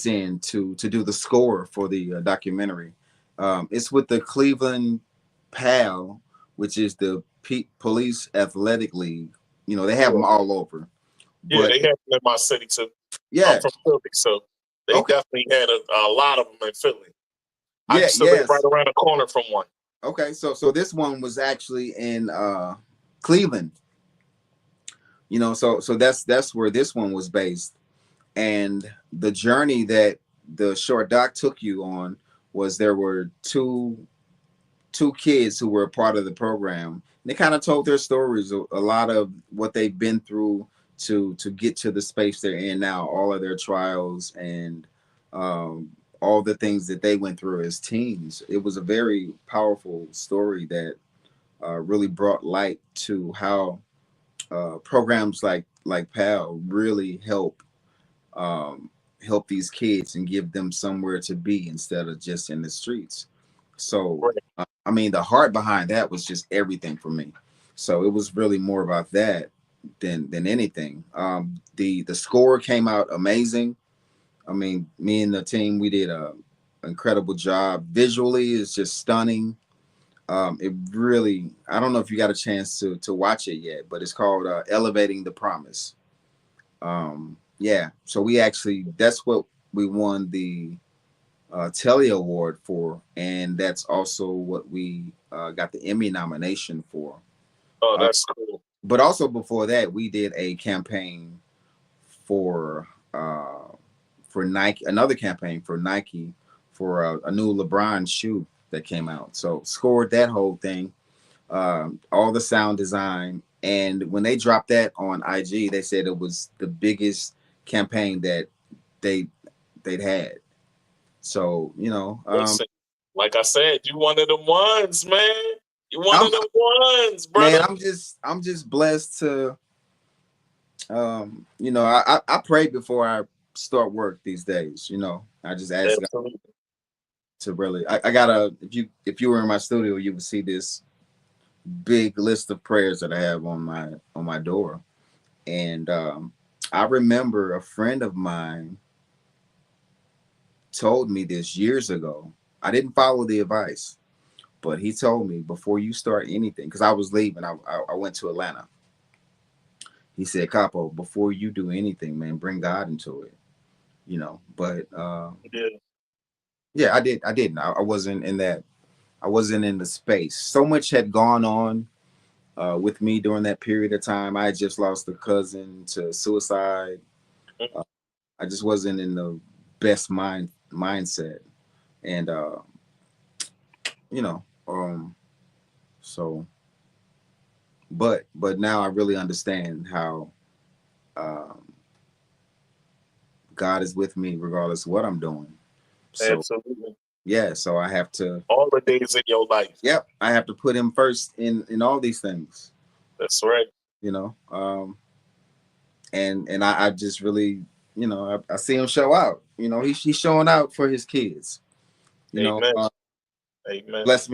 in to do the score for the documentary. It's with the Cleveland PAL, which is the Police Athletic League. You know, they have them all over. Yeah, they have them in my city too. Yeah. I'm from Philly, so they definitely had a lot of them in Philly. I used to live right around the corner from one. Okay, so this one was actually in Cleveland. You know, so that's where this one was based. And the journey that the short doc took you on was there were two kids who were a part of the program. They kind of told their stories, a lot of what they've been through to get to the space they're in now, all of their trials and all the things that they went through as teens. It was a very powerful story that really brought light to how programs like PAL really help these kids and give them somewhere to be instead of just in the streets. So, I mean, the heart behind that was just everything for me. So it was really more about that than anything. The score came out amazing. I mean, me and the team, we did an incredible job. Visually, it's just stunning. It really, I don't know if you got a chance to watch it yet, but it's called Elevating the Promise. Yeah, so that's what we won the Telly Award for, and that's also what we got the Emmy nomination for. Oh, that's cool. But also before that, we did a campaign for Nike, another campaign for Nike for a new LeBron shoe that came out. So scored that whole thing, all the sound design, and when they dropped that on IG, they said it was the biggest campaign that they'd had. So, you know, listen, like I said, you one of them ones, man. You one of them ones, brother. Man, I'm just blessed to, you know, I pray before I start work these days. You know, I just ask God really. I got a if you were in my studio, you would see this big list of prayers that I have on my door. And I remember a friend of mine told me this years ago. I didn't follow the advice, but he told me, before you start anything, because I was leaving, I went to Atlanta. He said, Capo, before you do anything, man, bring God into it, you know. But yeah, I didn't. I wasn't in that. I wasn't in the space. So much had gone on with me during that period of time. I had just lost a cousin to suicide. I just wasn't in the best mindset, and you know, so. But now I really understand how God is with me regardless of what I'm doing. So, absolutely. Yeah, so I have to, all the days in your life. Yep, I have to put him first in all these things. That's right. You know, and I just really, you know, I see him show out. You know, he's showing out for his kids. You Amen. know, Amen. bless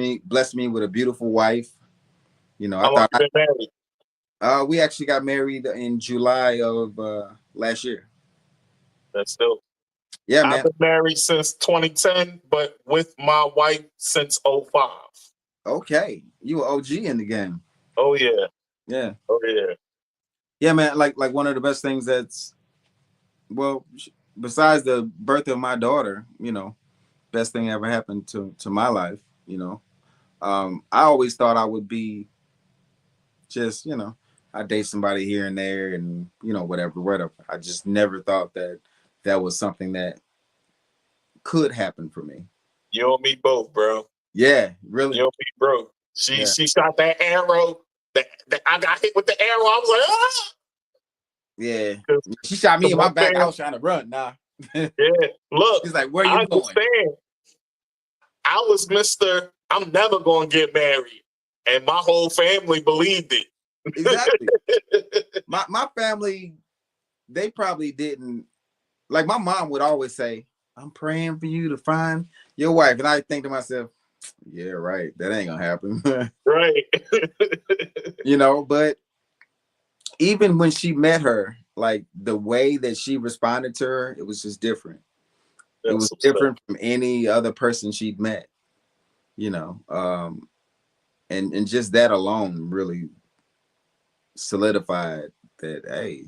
me with a beautiful wife. You know, How long you been married? We actually got married in July of last year. That's dope. Yeah, man. I've been married since 2010, but with my wife since 05. Okay, you an OG in the game. Oh yeah. Yeah. Oh yeah. Yeah, man. Like one of the best things that's, well, besides the birth of my daughter, you know, best thing ever happened to my life. You know, I always thought I would be just, you know, I date somebody here and there, and you know, whatever. I just never thought that was something that could happen for me. You and me both, bro. Yeah, really. You and me, bro. She shot that arrow. That I got hit with the arrow. I was like, ah! Yeah. She shot me in my back. I was trying to run. Nah. Yeah. Look. He's like, where you going? I was Mr. I'm never going to get married. And my whole family believed it. Exactly. my family, they probably didn't. Like, my mom would always say, I'm praying for you to find your wife. And I think to myself, yeah, right. That ain't gonna happen. Right. You know, but even when she met her, like the way that she responded to her, it was just different. It was different from any other person she'd met, you know. And just that alone really solidified that, hey,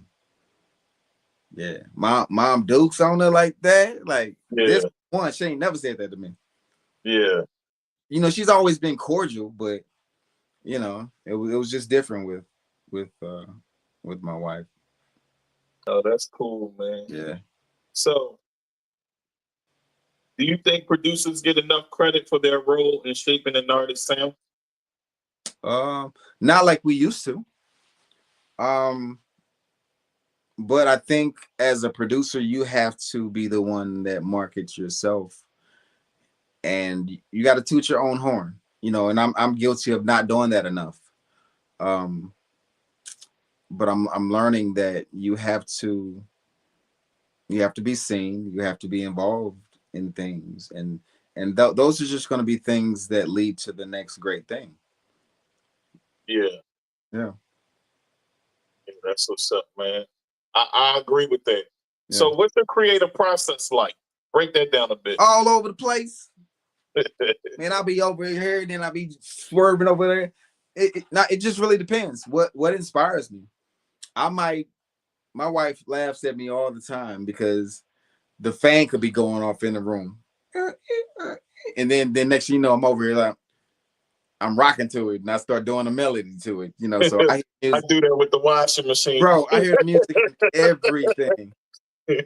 yeah, mom Duke's on her like that. Like, this one, she ain't never said that to me. Yeah. You know, she's always been cordial, but you know, it was just different with my wife. Oh, that's cool, man. Yeah. So, do you think producers get enough credit for their role in shaping an artist's sound? Not like we used to. But I think as a producer, you have to be the one that markets yourself, and you got to toot your own horn, you know. And I'm guilty of not doing that enough. But I'm learning that you have to be seen, you have to be involved in things, and those are just going to be things that lead to the next great thing. Yeah. Yeah, that's what's up, man. I agree with that. Yeah. So what's the creative process like? Break that down a bit. All over the place. Man, I'll be over here, then I'll be swerving over there. It just really depends. What inspires me? My wife laughs at me all the time because the fan could be going off in the room. And then next thing you know, I'm over here like, I'm rocking to it, and I start doing a melody to it, you know. So I do that with the washing machine, bro. I hear music in everything.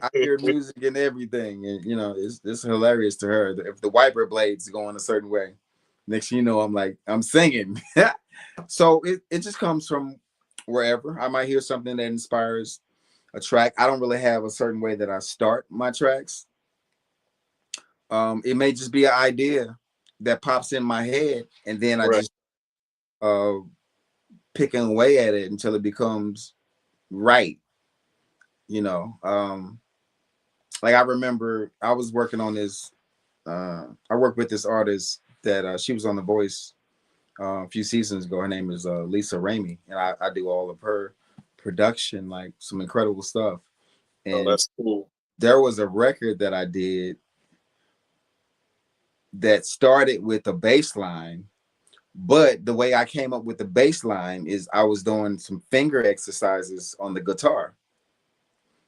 I hear music in everything, and you know, it's hilarious to her. If the wiper blades going a certain way, next thing you know, I'm singing. So it just comes from wherever. I might hear something that inspires a track. I don't really have a certain way that I start my tracks. It may just be an idea that pops in my head, and then I just picking away at it until it becomes right. You know, like I remember I was working on this I worked with this artist that she was on The Voice a few seasons ago. Her name is Lisa Ramey, and I do all of her production, like some incredible stuff. And that's cool. There was a record that I did that started with a bass line, but the way I came up with the bass line is I was doing some finger exercises on the guitar.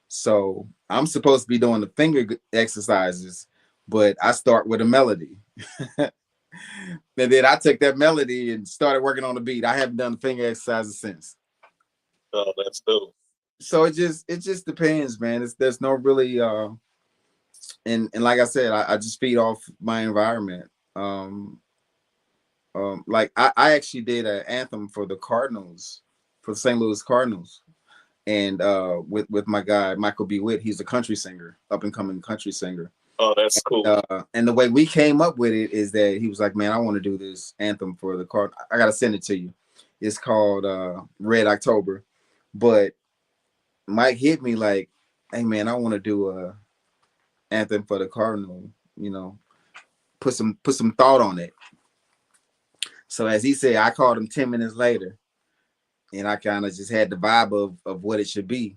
So I'm supposed to be doing the finger exercises, but I start with a melody. And then I took that melody and started working on the beat. I haven't done the finger exercises since. Oh, that's dope. So it just depends, man. There's no really and like I said, I just feed off my environment. Like I actually did an anthem for the Cardinals, for the St. Louis Cardinals. And with my guy Michael B. Witt, he's a country singer, up and coming country singer. Oh, that's cool. And the way we came up with it is that he was like, "Man, I want to do this anthem for the card. I gotta send it to you. It's called Red October." But Mike hit me like, "Hey, man, I want to do a anthem for the Cardinal. You know, put some thought on it." So as he said, I called him 10 minutes later. And I kind of just had the vibe of what it should be,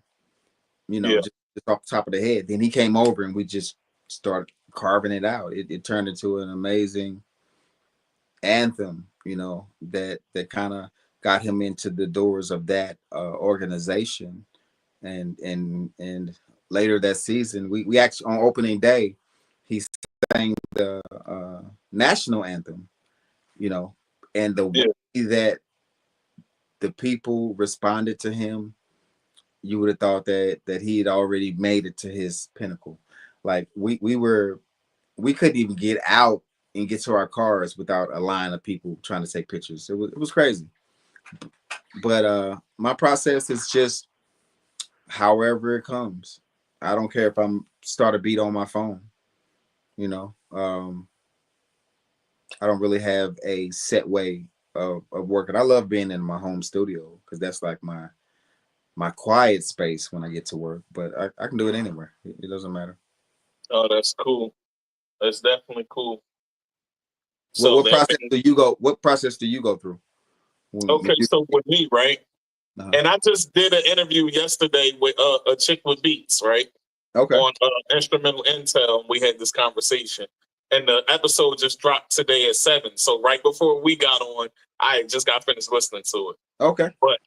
you know, just off the top of the head. Then he came over and we just started carving it out. It turned into an amazing anthem, you know, that kind of got him into the doors of that organization. And later that season, we actually, on opening day, he sang the national anthem, you know, and the way that the people responded to him, you would have thought that he had already made it to his pinnacle. Like we couldn't even get out and get to our cars without a line of people trying to take pictures. It was crazy. But my process is just however it comes. I don't care if I'm start a beat on my phone, you know. I don't really have a set way of working. I love being in my home studio because that's like my quiet space when I get to work, but I can do it anywhere. It doesn't matter. Oh, that's cool. That's definitely cool. So what process do you go through? Okay, so with me, right? And I just did an interview yesterday with a chick with beats, right? Okay. On Instrumental Intel, we had this conversation. And the episode just dropped today at 7. So right before we got on, I just got finished listening to it. Okay. But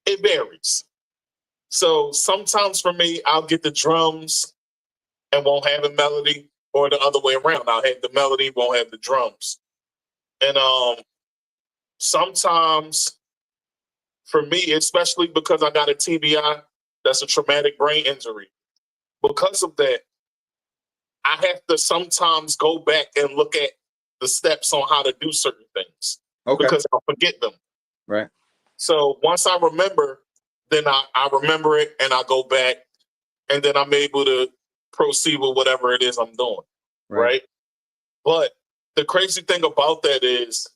it varies. So sometimes for me, I'll get the drums and won't have a melody, or the other way around. I'll have the melody, won't have the drums. And sometimes for me, especially because I got a TBI, that's a traumatic brain injury. Because of that, I have to sometimes go back and look at the steps on how to do certain things. Okay. Because I'll forget them. Right. So once I remember, then I remember it and I go back and then I'm able to proceed with whatever it is I'm doing. Right. But the crazy thing about that is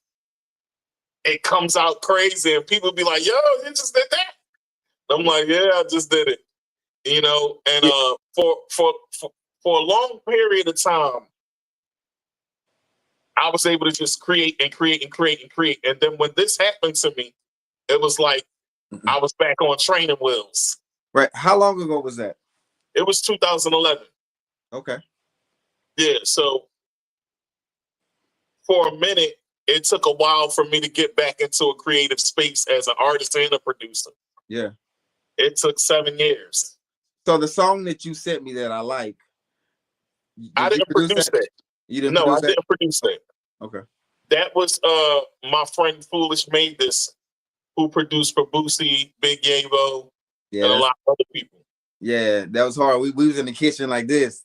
it comes out crazy and people be like, "Yo, you just did that?" I'm like, "Yeah, I just did it." You know, and for a long period of time, I was able to just create and create and create and create. And then when this happened to me, it was like I was back on training wheels. Right. How long ago was that? It was 2011. Okay. Yeah. So for a minute, it took a while for me to get back into a creative space as an artist and a producer. Yeah. It took 7 years. So the song that you sent me that I like, I didn't produce that. You didn't? No, produce I didn't produce that. Okay. That was my friend Foolish made this, who produced for Boosie, Big Yavo, and a lot of other people. Yeah, that was hard. We was in the kitchen like this.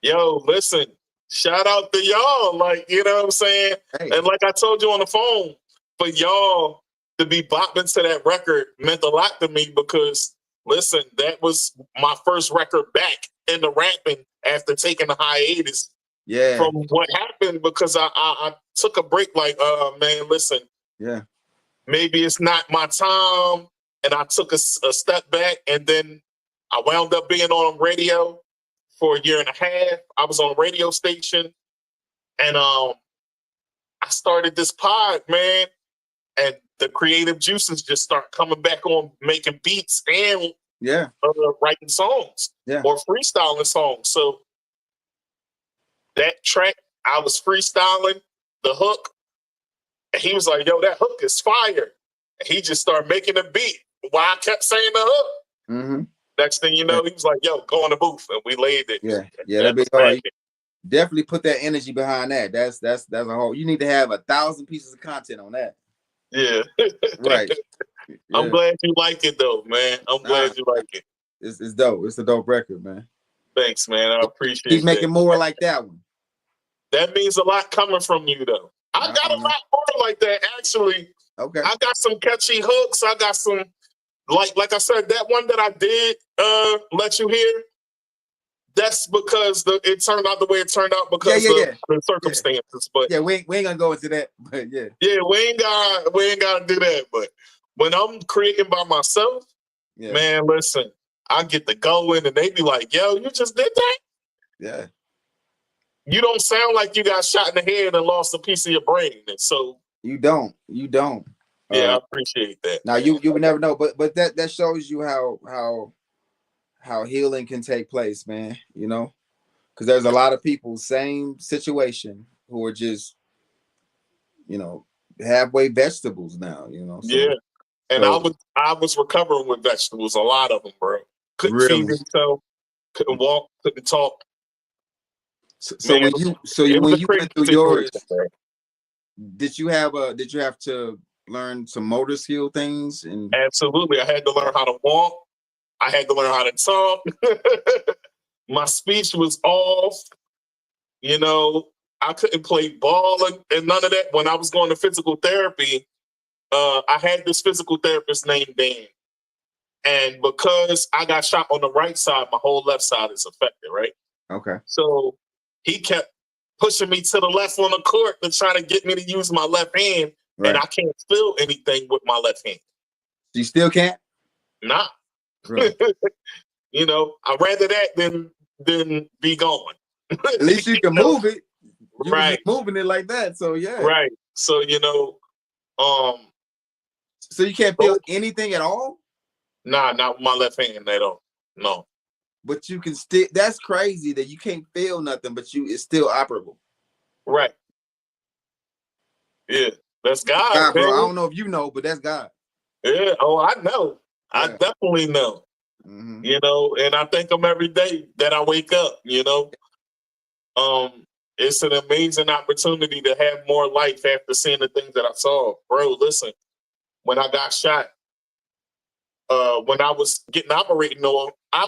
Yo, listen, shout out to y'all. Like, you know what I'm saying? Hey. And like I told you on the phone, for y'all to be bopping to that record meant a lot to me because, listen, that was my first record back in the rapping after taking a hiatus from what happened because I took a break like, man, listen. Yeah. Maybe it's not my time. And I took a step back and then I wound up being on radio for a year and a half. I was on a radio station, and I started this pod, man. And the creative juices just start coming back on making beats and writing songs or freestyling songs. So that track, I was freestyling the hook, and he was like, "Yo, that hook is fire." And he just started making a beat while I kept saying the hook. Mm-hmm. Next thing you know, he was like, "Yo, go in the booth," and we laid it. Yeah, that'd be hard. Definitely put that energy behind that. That's a whole. You need to have 1,000 pieces of content on that. Yeah, right. Yeah. I'm glad you like it, though, man. I'm glad you like it. It's dope. It's a dope record, man. Thanks, man. I appreciate it. Keep making more like that one. That means a lot coming from you, though. I got a lot more like that, actually. Okay. I got some catchy hooks. I got some, like I said, that one that I did let you hear. That's because it turned out the way it turned out because of the circumstances. But we ain't gonna go into that. But we ain't gotta do that. But when I'm creating by myself, man, listen, I get to go in and they be like, "Yo, you just did that?" Yeah. You don't sound like you got shot in the head and lost a piece of your brain. And so you don't. Yeah, I appreciate that. Now you would never know, but that shows you how healing can take place, man. You know, because there's a lot of people, same situation, who are just, you know, halfway vegetables now. You know. So, and I was recovering with vegetables, a lot of them, bro. Couldn't feed myself, couldn't walk, couldn't talk. So when you went through yours, did you have to learn some motor skill things? And absolutely, I had to learn how to walk. I had to learn how to talk. My speech was off. You know, I couldn't play ball and none of that. When I was going to physical therapy, I had this physical therapist named Dan. And because I got shot on the right side, my whole left side is affected, right? Okay. So he kept pushing me to the left on the court to try to get me to use my left hand. Right. And I can't feel anything with my left hand. You still can't? Nah. Really? You know, I'd rather that than be going. At least you can move it. You right. Moving it like that. So yeah. Right. So, you know, so you can't feel anything at all? Nah, not with my left hand at all. No. But you can still, that's crazy that you can't feel nothing, but it's still operable. Right. Yeah. That's God, bro. I don't know if you know, but that's God. Yeah. Oh, I know. Yeah. I definitely know. Mm-hmm. You know, and I thank him every day that I wake up, you know. It's an amazing opportunity to have more life after seeing the things that I saw. Bro, listen, when I got shot, when I was getting operated on, I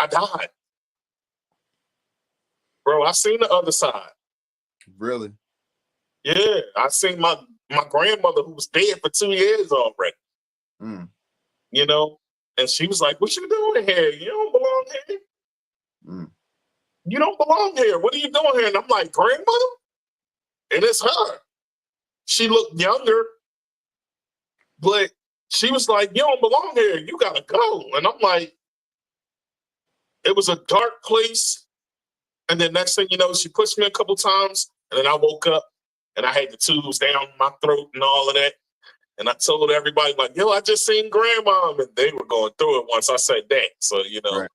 died. Bro, I seen the other side. Really? Yeah, I seen my grandmother who was dead for 2 years already. Mm. You know, and she was like, "What you doing here? You don't belong here. Mm. You don't belong here. What are you doing here?" And I'm like, "Grandmother?" And it's her. She looked younger, but she was like, "You don't belong here. You gotta go." And I'm like, it was a dark place. And then next thing you know, she pushed me a couple times, and then I woke up and I had the tubes down my throat and all of that. And I told everybody, like, "Yo, I just seen Grandma," and they were going through it once I said that. So, you know, right.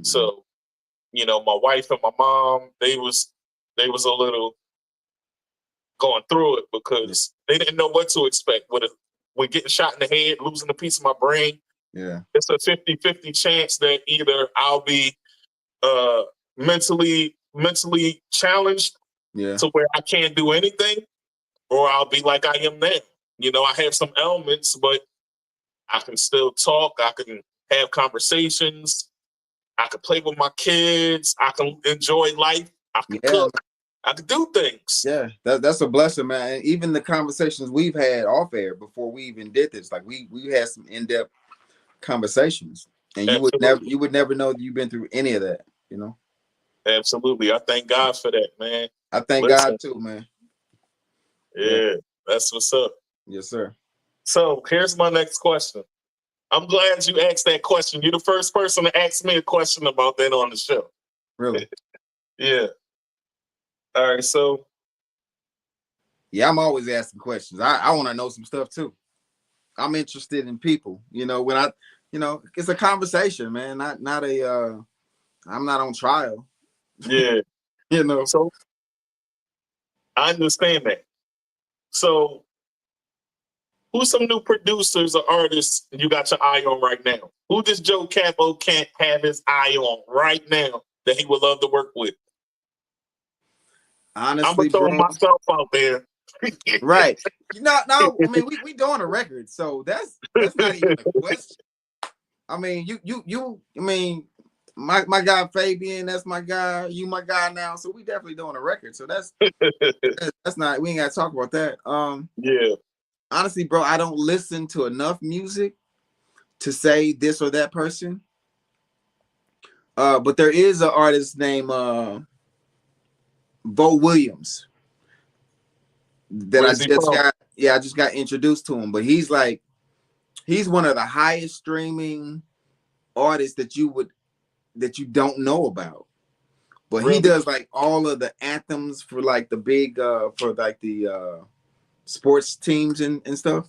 So, you know, my wife and my mom, they was a little going through it because they didn't know what to expect with getting shot in the head, losing a piece of my brain. Yeah. It's a 50-50 chance that either I'll be mentally challenged to where I can't do anything, or I'll be like I am now. You know, I have some ailments, but I can still talk. I can have conversations. I can play with my kids. I can enjoy life. I can cook. I can do things. Yeah, that's a blessing, man. And even the conversations we've had off air before we even did this, like we had some in-depth conversations, and you would never know that you've been through any of that. You know. Absolutely, I thank God for that, man. I thank God too, man. Yeah, that's what's up. Yes, sir. So here's my next question. I'm glad you asked that question. You're the first person to ask me a question about that on the show. Really? Yeah. All right, so. Yeah, I'm always asking questions. I want to know some stuff too. I'm interested in people. When it's a conversation, man. Not a. I'm not on trial. Yeah. So I understand that. So who's some new producers or artists you got your eye on right now? Who does Joe Capo Kent have his eye on right now that he would love to work with? Honestly, I'm gonna throw myself out there. Right. No. I mean, we doing a record, so that's not even a question. I mean, you. I mean, my guy Fabian, that's my guy. You my guy now, so we definitely doing a record. So that's not. We ain't got to talk about that. Yeah. Honestly, bro, I don't listen to enough music to say this or that person. But there is an artist named Bo Williams that I just got introduced to him. But he's one of the highest streaming artists that you don't know about. But really? He does like all of the anthems for like the big for like the sports teams and stuff,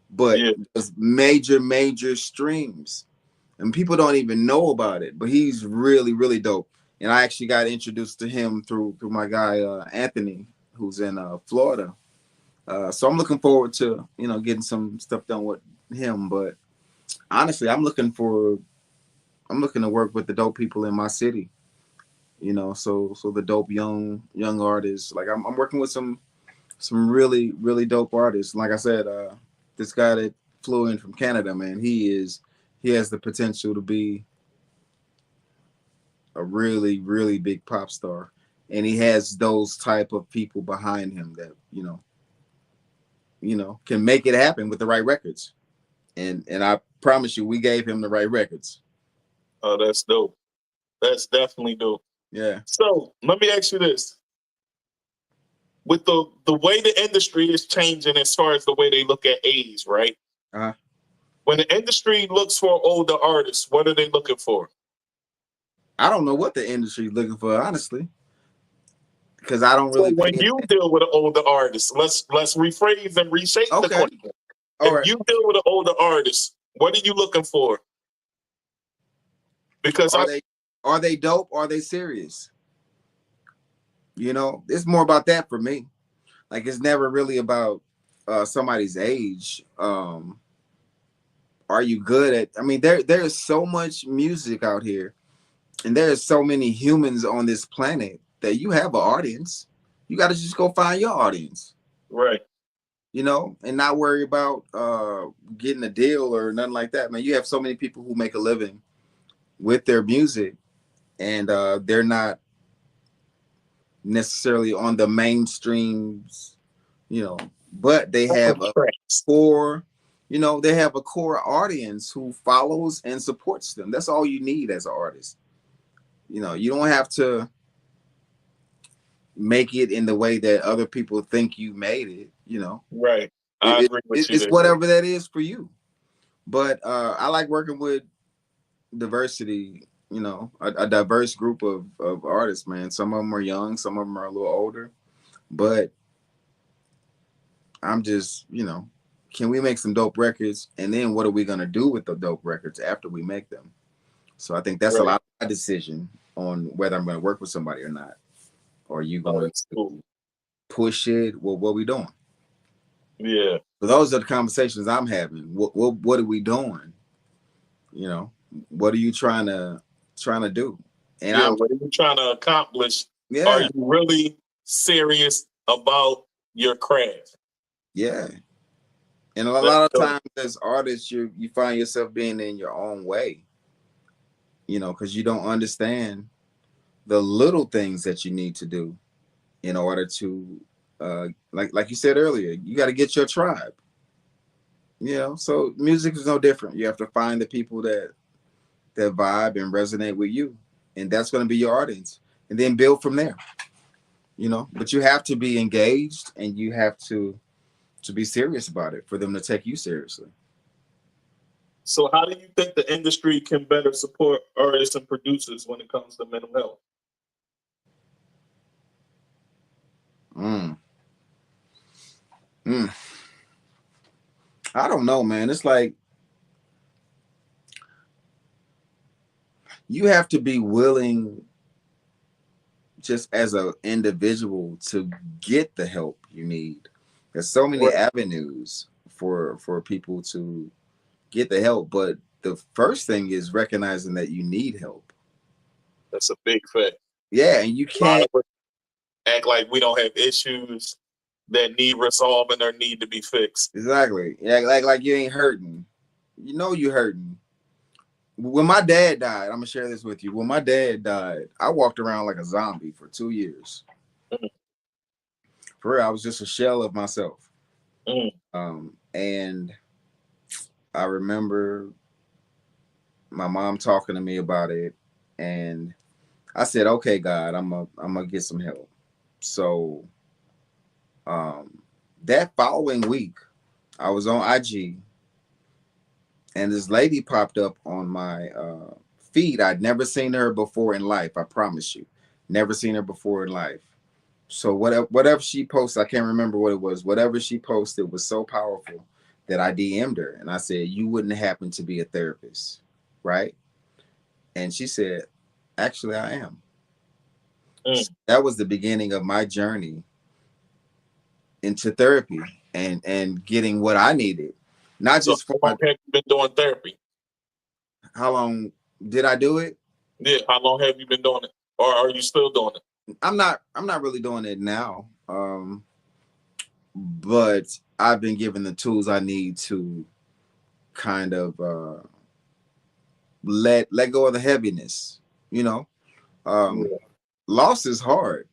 but it's major streams and people don't even know about it, but he's really, really dope. And I actually got introduced to him through my guy Anthony, who's in Florida. So I'm looking forward to getting some stuff done with him. But honestly, I'm looking to work with the dope people in my city, so the dope young artists. Like I'm working with some really, really dope artists. Like I said, this guy that flew in from Canada, man, he has the potential to be a really, really big pop star. And he has those type of people behind him that, can make it happen with the right records. And I promise you, we gave him the right records. Oh, that's dope. That's definitely dope. Yeah. So let me ask you this. With the way the industry is changing as far as the way they look at age, right? Uh-huh. When the industry looks for older artists, what are they looking for? I don't know what the industry is looking for, honestly, because I don't really. So when you deal with an older artist, let's rephrase and reshape the question. If you deal with an older artist, what are you looking for? Because are they dope? Are they serious? It's more about that for me. Like it's never really about somebody's age. Are you good at? I mean, there's so much music out here, and there's so many humans on this planet that you have an audience. You got to just go find your audience, right? And not worry about getting a deal or nothing like that. Man, you have so many people who make a living with their music, and they're not necessarily on the mainstreams, but they have a core, they have a core audience who follows and supports them. That's all you need as an artist. You don't have to make it in the way that other people think you made it, Right. I agree with you. It's whatever that is for you. But I like working with diversity, a diverse group of artists, man. Some of them are young, some of them are a little older, but I'm just, can we make some dope records? And then what are we going to do with the dope records after we make them? So I think that's a lot of my decision on whether I'm going to work with somebody or not. Or are you going to push it? Well, what are we doing? Yeah. So those are the conversations I'm having. What are we doing? What are you trying to do? And what are you trying to accomplish? Yeah. Are you really serious about your craft? Yeah. And a lot of times as artists, you find yourself being in your own way, because you don't understand the little things that you need to do in order to, like you said earlier, you got to get your tribe. So music is no different. You have to find the people that vibe and resonate with you, and that's going to be your audience, and then build from there. But you have to be engaged, and you have to be serious about it for them to take you seriously. So how do you think the industry can better support artists and producers when it comes to mental health? I don't know, man. It's like you have to be willing, just as an individual, to get the help you need. There's so many avenues for people to get the help, but the first thing is recognizing that you need help. That's a big fact. Yeah, and you can't act like we don't have issues that need resolving or need to be fixed. Exactly. Yeah, like you ain't hurting. You know you hurting. When my dad died, I'm gonna share this with you. When my dad died, I walked around like a zombie for 2 years. For real, I was just a shell of myself. And I remember my mom talking to me about it, and I said, "Okay, God, I'm gonna get some help." So, that following week, I was on IG, and this lady popped up on my feed. I'd never seen her before in life. I promise you, never seen her before in life. So whatever she posted, I can't remember what it was. Whatever she posted was so powerful that I DM'd her, and I said, "You wouldn't happen to be a therapist, right?" And she said, "Actually, I am." That was the beginning of my journey into therapy and getting what I needed. Not just for how long have you been doing therapy? How long did I do it? Yeah, how long have you been doing it? Or are you still doing it? I'm not really doing it now. But I've been given the tools I need to kind of let go of the heaviness, you know. Loss is hard.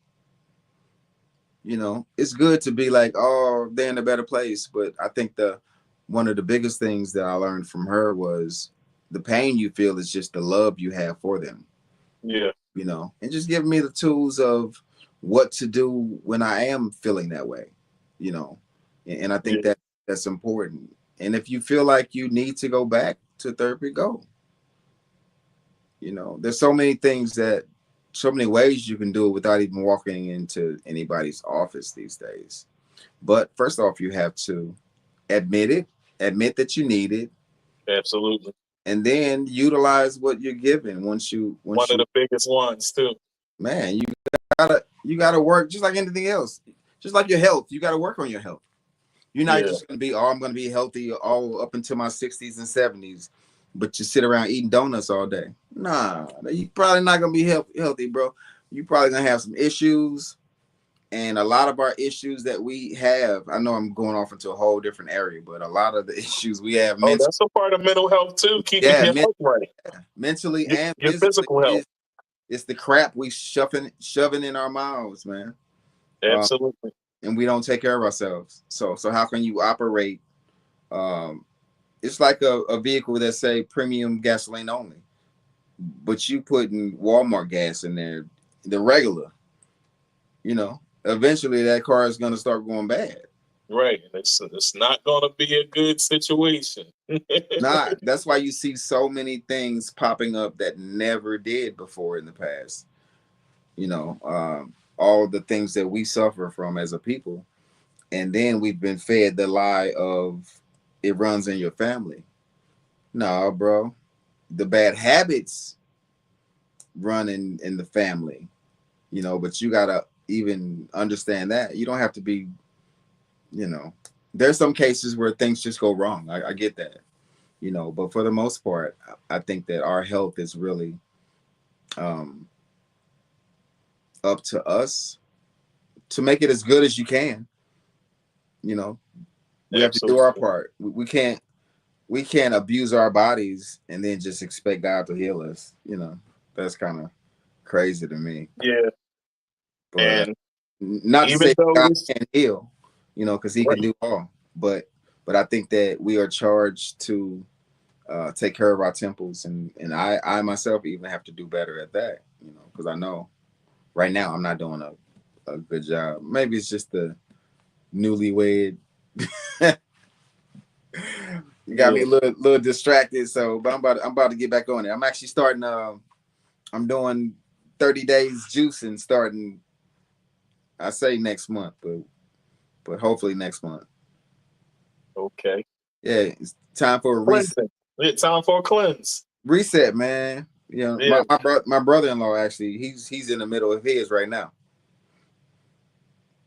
You know, it's good to be like, oh, they're in a better place. But I think one of the biggest things that I learned from her was the pain you feel is just the love you have for them. Yeah. You know, and just giving me the tools of what to do when I am feeling that way, you know. And I think that's important. And if you feel like you need to go back to therapy, go. You know, there's so many ways you can do it without even walking into anybody's office these days. But first off, you have to admit that you need it. Absolutely. And then utilize what you're given one of the biggest ones too. Man, you gotta work just like anything else. Just like your health, you gotta work on your health. You're not just gonna be, I'm gonna be healthy all up until my 60s and 70s, but you sit around eating donuts all day. Nah, you probably not gonna be healthy, bro. You probably gonna have some issues. And a lot of our issues that we have, I know I'm going off into a whole different area, but a lot of the issues we have that's a part of mental health too. Keeping your health right. Mentally and your physical health. It's the crap we shoving in our mouths, man. Absolutely. And we don't take care of ourselves. So how can you operate? It's like a vehicle that say premium gasoline only, but you putting Walmart gas in there, the regular, you know. Eventually that car is going to start going bad. Right. It's not going to be a good situation. That's why you see so many things popping up that never did before in the past. You know, all the things that we suffer from as a people. And then we've been fed the lie of it runs in your family. No, bro. The bad habits run in the family, you know, but you got to even understand that you don't have to be, you know, there's some cases where things just go wrong. I get that, you know, but for the most part, I think that our health is really up to us to make it as good as you can. You know, we have to do our part. We can't abuse our bodies and then just expect God to heal us. You know, that's kind of crazy to me. Yeah. But and not to say God can't heal, you know, because He can do all. But I think that we are charged to take care of our temples, and I myself even have to do better at that, you know, because I know right now I'm not doing a good job. Maybe it's just the newlywed, you You got me a little distracted. So, but I'm about to get back on it. I'm actually starting. I'm doing 30 days juicing starting. I say next month, but hopefully next month. Okay. Yeah, it's time for a reset. It's time for a cleanse. Reset, man. You know, Yeah. my brother-in-law actually, he's in the middle of his right now.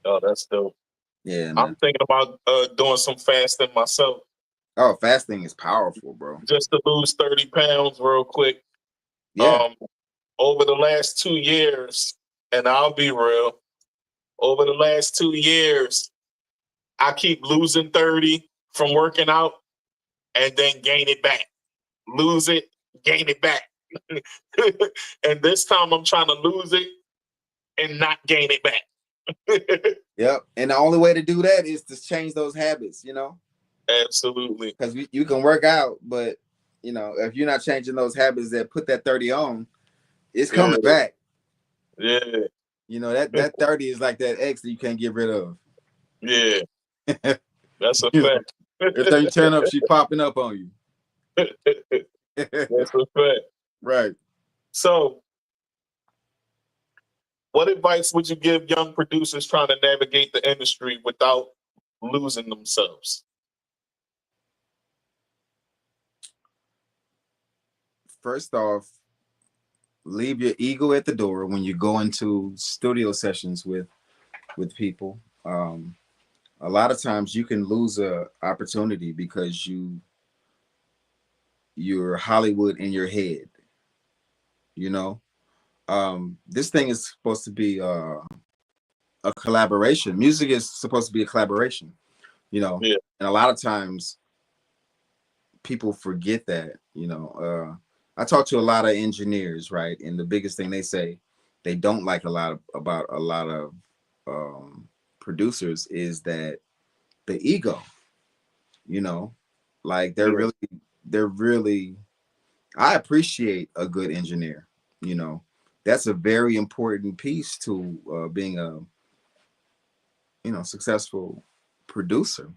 Oh, that's dope. Yeah, man. I'm thinking about doing some fasting myself. Oh, fasting is powerful, bro. Just to lose 30 pounds real quick. Yeah. Over the last 2 years, and I'll be real, over the last 2 years, I keep losing 30 from working out and then gain it back. Lose it, gain it back. And this time I'm trying to lose it and not gain it back. Yep. And the only way to do that is to change those habits, you know? Absolutely. Because you can work out, but, you know, if you're not changing those habits that put that 30 on, it's coming back. Yeah. You know, that 30 is like that X that you can't get rid of. Yeah. That's a fact. If they turn up, she popping up on you. That's a fact. Right. So, what advice would you give young producers trying to navigate the industry without losing themselves? First off, leave your ego at the door when you go into studio sessions with people. A lot of times you can lose a opportunity because you're Hollywood in your head. You know, this thing is supposed to be a collaboration. Music is supposed to be a collaboration. You know, yeah. And a lot of times people forget that. You know, I talk to a lot of engineers, right? And the biggest thing they say they don't like about a lot of producers is that the ego, you know, like they're really, I appreciate a good engineer, you know, that's a very important piece to being a, you know, successful producer.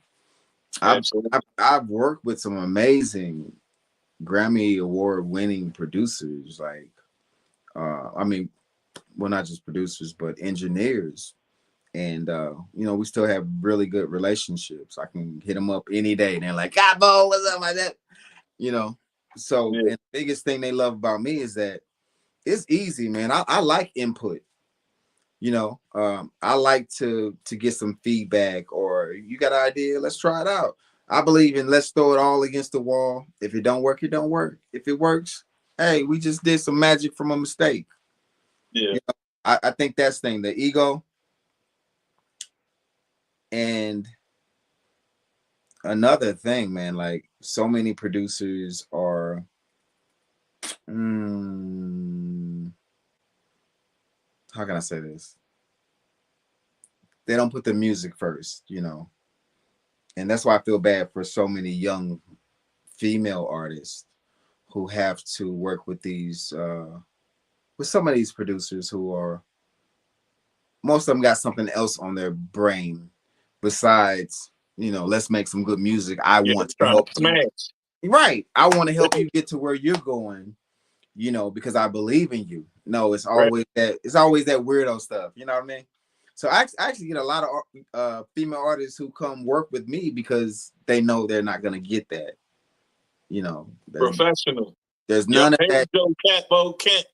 I've worked with some amazing Grammy Award winning producers, like, I mean, well, not just producers, but engineers. And, you know, we still have really good relationships. I can hit them up any day. And they're like, Capo, what's up, like that? You know, so and the biggest thing they love about me is that it's easy, man. I like input. You know, I like to get some feedback, or you got an idea, let's try it out. I believe in let's throw it all against the wall. If it don't work, it don't work. If it works, hey, we just did some magic from a mistake. Yeah. You know, I think that's the thing, the ego. And another thing, man, like so many producers are how can I say this? They don't put the music first, you know. And that's why I feel bad for so many young female artists who have to work with these with some of these producers who are, most of them got something else on their brain besides, you know, let's make some good music. I want to help you. Right. I want to help you get to where you're going, you know, because I believe in you. No, it's always that weirdo stuff. You know what I mean? So I actually get a lot of female artists who come work with me because they know they're not going to get that. You know, professional. There's none of that. JO Capo Kent.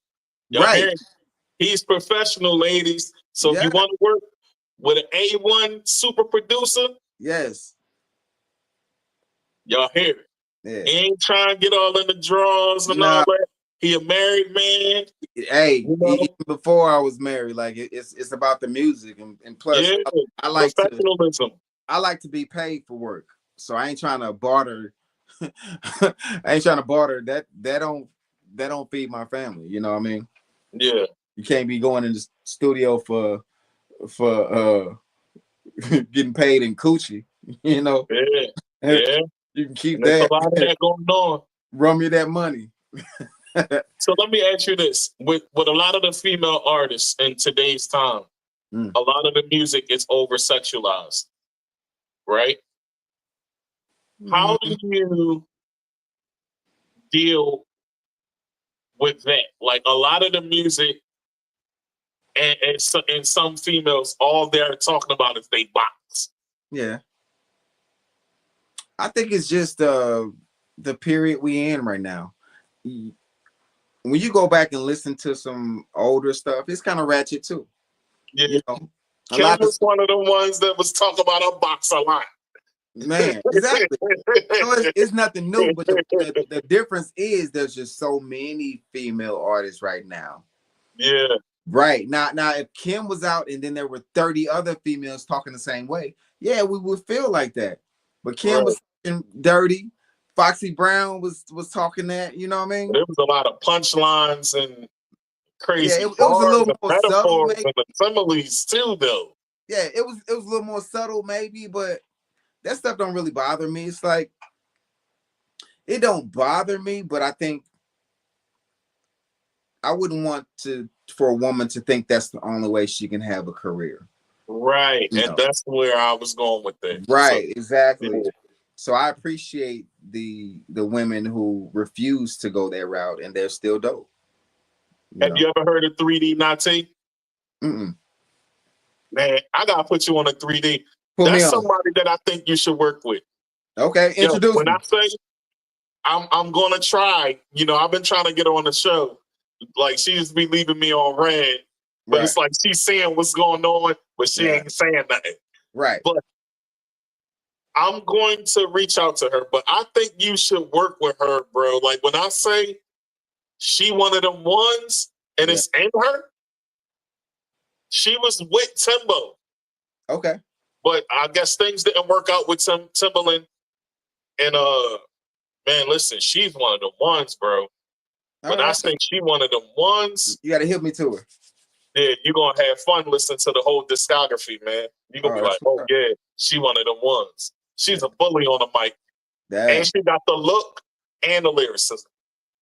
Right. He's professional, ladies. So if you want to work with an A1 super producer, yes, y'all hear it. Yeah. He ain't trying to get all in the draws and all that. He a married man. Hey, even before I was married, like it's about the music and plus I like professionalism. I like to be paid for work, so I ain't trying to barter. I ain't trying to barter. That don't feed my family. You know what I mean? Yeah. You can't be going in the studio for getting paid in coochie. You know? Yeah. Yeah. You can keep There's that. a lot of that going on. Run me that money. So let me ask you this: with a lot of the female artists in today's time, a lot of the music is over sexualized, right? How do you deal with that? Like a lot of the music and some females, all they're talking about is they box. Yeah. I think it's just the period we in right now. When you go back and listen to some older stuff, it's kind of ratchet too. Yeah. You know, Kim was one of the ones that was talking about a box a lot. Man, exactly. So it's nothing new, but the difference is there's just so many female artists right now. Yeah. Right. Now if Kim was out and then there were 30 other females talking the same way, yeah, we would feel like that. But Kim was talking dirty. Foxy Brown was talking that, you know what I mean? There was a lot of punchlines and crazy. Yeah, it was a little more subtle, maybe. And the similes too, though. Yeah, it was a little more subtle, maybe, but that stuff don't really bother me. It's like it don't bother me, but I think I wouldn't want for a woman to think that's the only way she can have a career. Right. And that's where I was going with that. Right, so, exactly. Yeah. So I appreciate the women who refuse to go that route and they're still dope. Have you ever heard of 3D Nappy? Mm-mm. Man, I gotta put you on a 3D. That's somebody that I think you should work with. Okay, introduce me. When I say I'm gonna try, you know, I've been trying to get her on the show. Like she used to be leaving me on red, but it's like she's saying what's going on, but she ain't saying nothing. Right. But I'm going to reach out to her, but I think you should work with her, bro. Like when I say she one of them ones and it's in her, she was with Timbo. Okay. But I guess things didn't work out with Timbaland. And man, listen, she's one of the ones, bro. But I think she one of them ones. You gotta hit me to her. Yeah, you're gonna have fun listening to the whole discography, man. You're gonna be like, oh yeah, she one of them ones. She's a bully on the mic. And she got the look and the lyricism.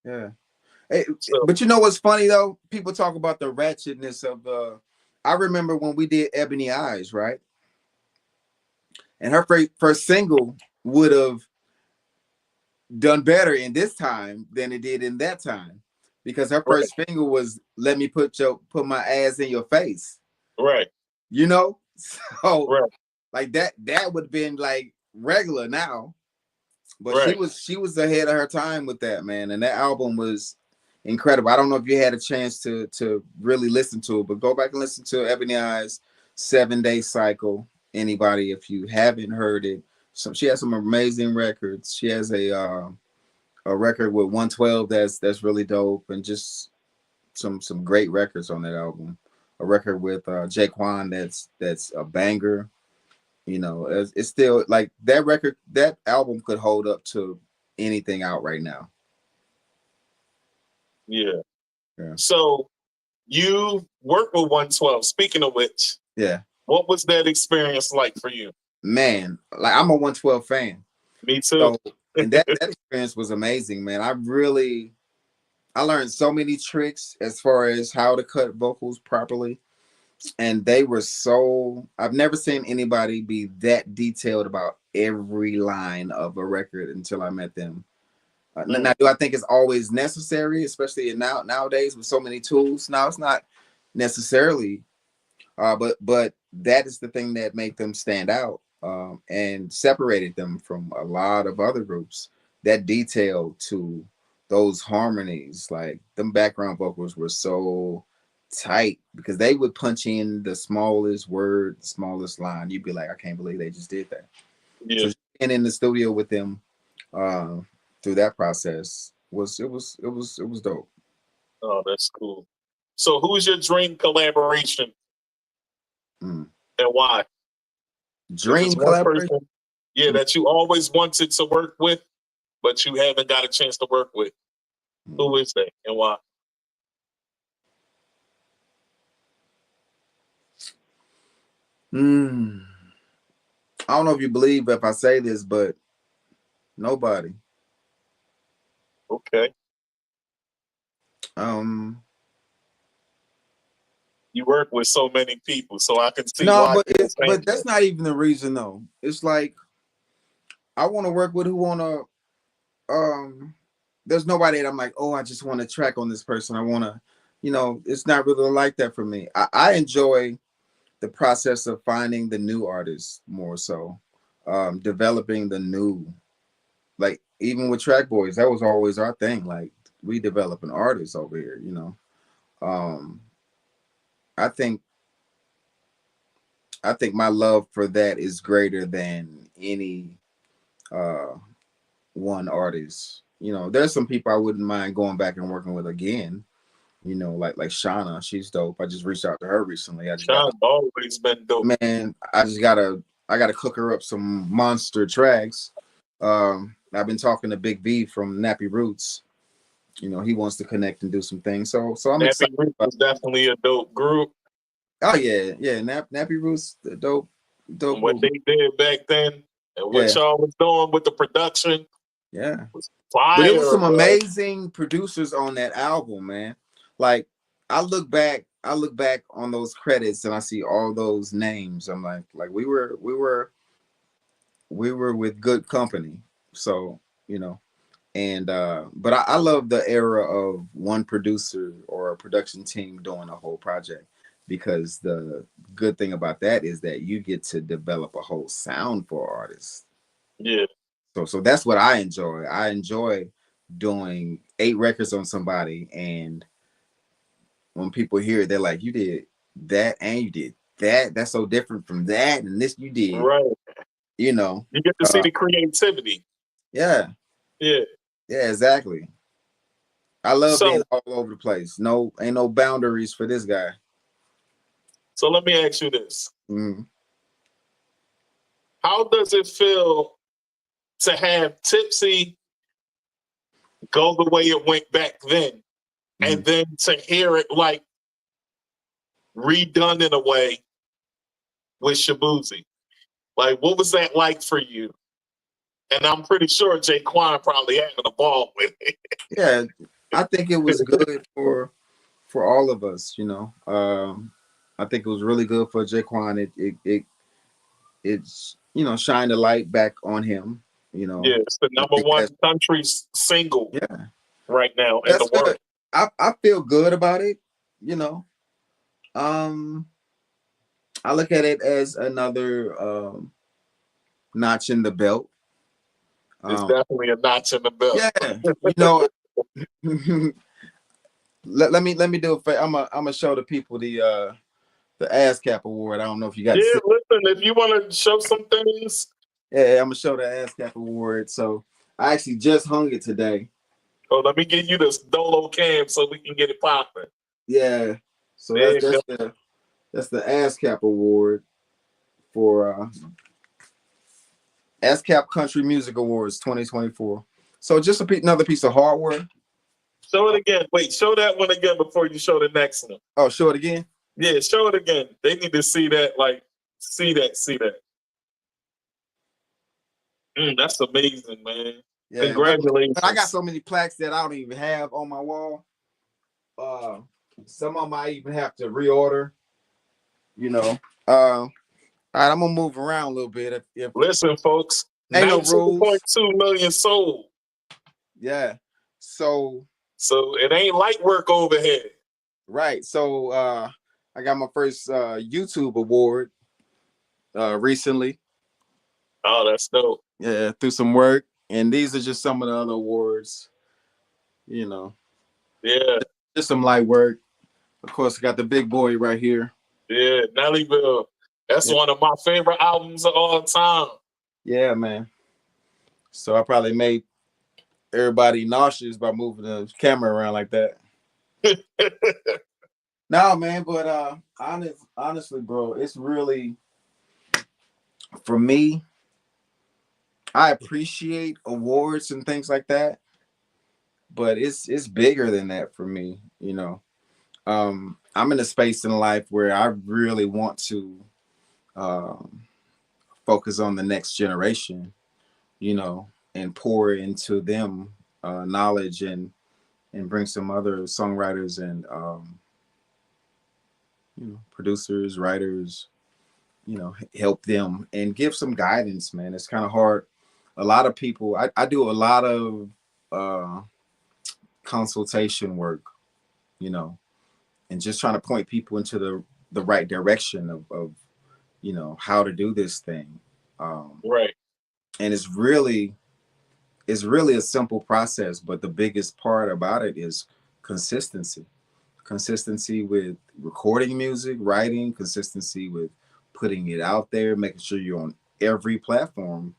Yeah. Hey, but you know what's funny though? People talk about the ratchetness of I remember when we did Ebony Eyes, right? And her first single would have done better in this time than it did in that time, because her first single was "Let Me Put My Ass in Your Face." Right. You know, so like that would have been like regular now, but she was ahead of her time with that, man. And that album was incredible. I don't know if you had a chance to really listen to it, but go back and listen to Ebony Eyes, 7 Day Cycle. Anybody, if you haven't heard it, she has some amazing records. She has a record with 112 that's really dope, and just some great records on that album. A record with Jaquan that's a banger. You know, it's still like that record. That album could hold up to anything out right now. Yeah. So you work with 112. Speaking of which, what was that experience like for you? Man, like I'm a 112 fan. Me too. So, and that experience was amazing, man. I learned so many tricks as far as how to cut vocals properly. And they were I've never seen anybody be that detailed about every line of a record until I met them. Now, do I think it's always necessary, especially nowadays with so many tools? No, it's not necessarily. But that is the thing that made them stand out and separated them from a lot of other groups. That detail to those harmonies, like them background vocals were so tight because they would punch in the smallest word, the smallest line. You'd be like, I can't believe they just did that. Yeah. So being in the studio with them through that process was dope. Oh, that's cool. So who's your dream collaboration? And why? Dream collaboration? That you always wanted to work with, but you haven't got a chance to work with. Who is that and why? I don't know if you believe if I say this, but nobody. Okay. You work with so many people, so I can see why. But that's not even the reason though. It's like I want to work with who want to. There's nobody that I'm like, oh, I just want to track on this person. I want to, it's not really like that for me. I enjoy the process of finding the new artists more so, developing the new, like even with Track Boys, that was always our thing. Like we develop an artist over here, I think my love for that is greater than any one artist. There's some people I wouldn't mind going back and working with again. Like Shauna, she's dope. I just reached out to her recently. Shauna's always been dope. Man, I gotta cook her up some monster tracks. I've been talking to Big V from Nappy Roots. He wants to connect and do some things. So I'm Nappy excited. Roots is definitely a dope group. Oh yeah. Nappy Roots, dope. And what they did back then and what y'all was doing with the production. Yeah. Was fire, but it was some bro. amazing producers on that album, man. Like I look back on those credits and I see all those names. I'm like we were with good company. So, and but I love the era of one producer or a production team doing a whole project, because the good thing about that is that you get to develop a whole sound for artists. Yeah. So that's what I enjoy. I enjoy doing 8 records on somebody, and when people hear it, they're like, you did that and you did that. That's so different from that, and this you did. Right. You get to see the creativity. Yeah. Yeah. Yeah, exactly. I love being all over the place. Ain't no boundaries for this guy. So let me ask you this. Mm. How does it feel to have Tipsy go the way it went back then, and then to hear it like redone in a way with Shabuzi? Like, what was that like for you? And I'm pretty sure Jaquan probably having a ball with it. Yeah, I think it was good for all of us. I think it was really good for Jaquan. It's shined a light back on him. Yeah, it's the #1 country single. Yeah, right now in the world. I feel good about it. I look at it as another notch in the belt. It's definitely a notch in the belt. Yeah, let me do it. I'm gonna show the people the ASCAP award. I don't know if you got. Yeah, listen, if you want to show some things. Yeah, I'm gonna show the ASCAP award. So I actually just hung it today. Oh, let me get you this Dolo cam so we can get it popping. Yeah. So that's the ASCAP award for ASCAP Country Music Awards 2024. So just another piece of hardware. Show it again. Wait, show that one again before you show the next one. Oh, show it again? Yeah, show it again. They need to see that, see that. That's amazing, man. Yeah, congratulations. But I got so many plaques that I don't even have on my wall. Some of them I even have to reorder. All right, I'm gonna move around a little bit. Listen, folks, 19.2 million sold. Yeah. So it ain't light work over here. Right. So I got my first YouTube award recently. Oh, that's dope. Yeah, through some work. And these are just some of the other awards. Yeah. Just some light work. Of course, I got the big boy right here. Yeah, Nellyville. That's one of my favorite albums of all time. Yeah, man. So I probably made everybody nauseous by moving the camera around like that. No, man, but honestly, bro, it's really, for me, I appreciate awards and things like that, but it's bigger than that for me, I'm in a space in life where I really want to focus on the next generation, and pour into them knowledge and bring some other songwriters and producers, writers, help them and give some guidance, man. It's kind of hard a lot of people, I do a lot of consultation work, you know, and just trying to point people into the right direction of you know, how to do this thing. Right. And it's really a simple process, but the biggest part about it is consistency. Consistency with recording music, writing, consistency with putting it out there, making sure you're on every platform.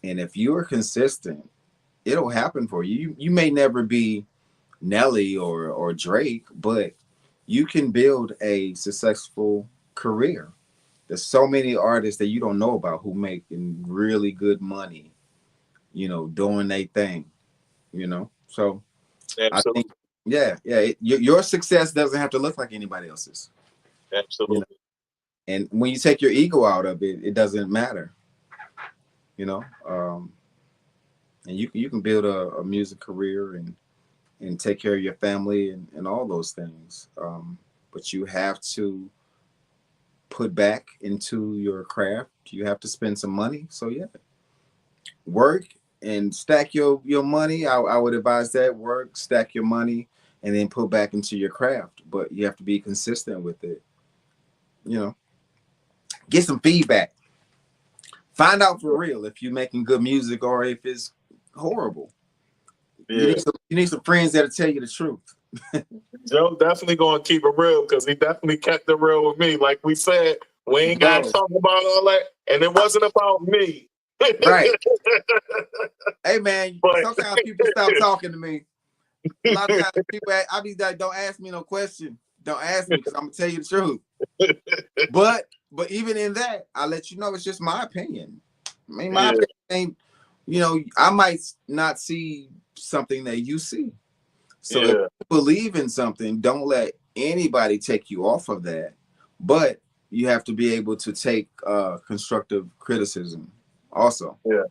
And if you are consistent, it'll happen for you. You may never be Nelly or Drake, but you can build a successful career. There's so many artists that you don't know about who making really good money, you know, doing their thing, you know. So Absolutely. I think, your success doesn't have to look like anybody else's. Absolutely. You know? And when you take your ego out of it, it doesn't matter, you know. And you can build a music career and take care of your family and all those things. But you have to put back into your craft. You have to spend some money. So yeah, work and stack your money. I would advise that. Work, stack your money, and then put back into your craft. But you have to be consistent with it. You know, get some feedback. Find out for real if you're making good music or if it's horrible. Yeah. You need some friends that'll tell you the truth. Joe definitely gonna keep it real because he definitely kept it real with me. Like we said, we ain't gotta talk about all that, and it wasn't about me. Right. Hey man, But sometimes people stop talking to me. A lot of times people, I be like, don't ask me no question. Don't ask me because I'm gonna tell you the truth. But even in that, I let you know it's just my opinion. I mean, my opinion ain't, you know, I might not see something that you see. So if you believe in something, don't let anybody take you off of that. But you have to be able to take constructive criticism also. Yeah.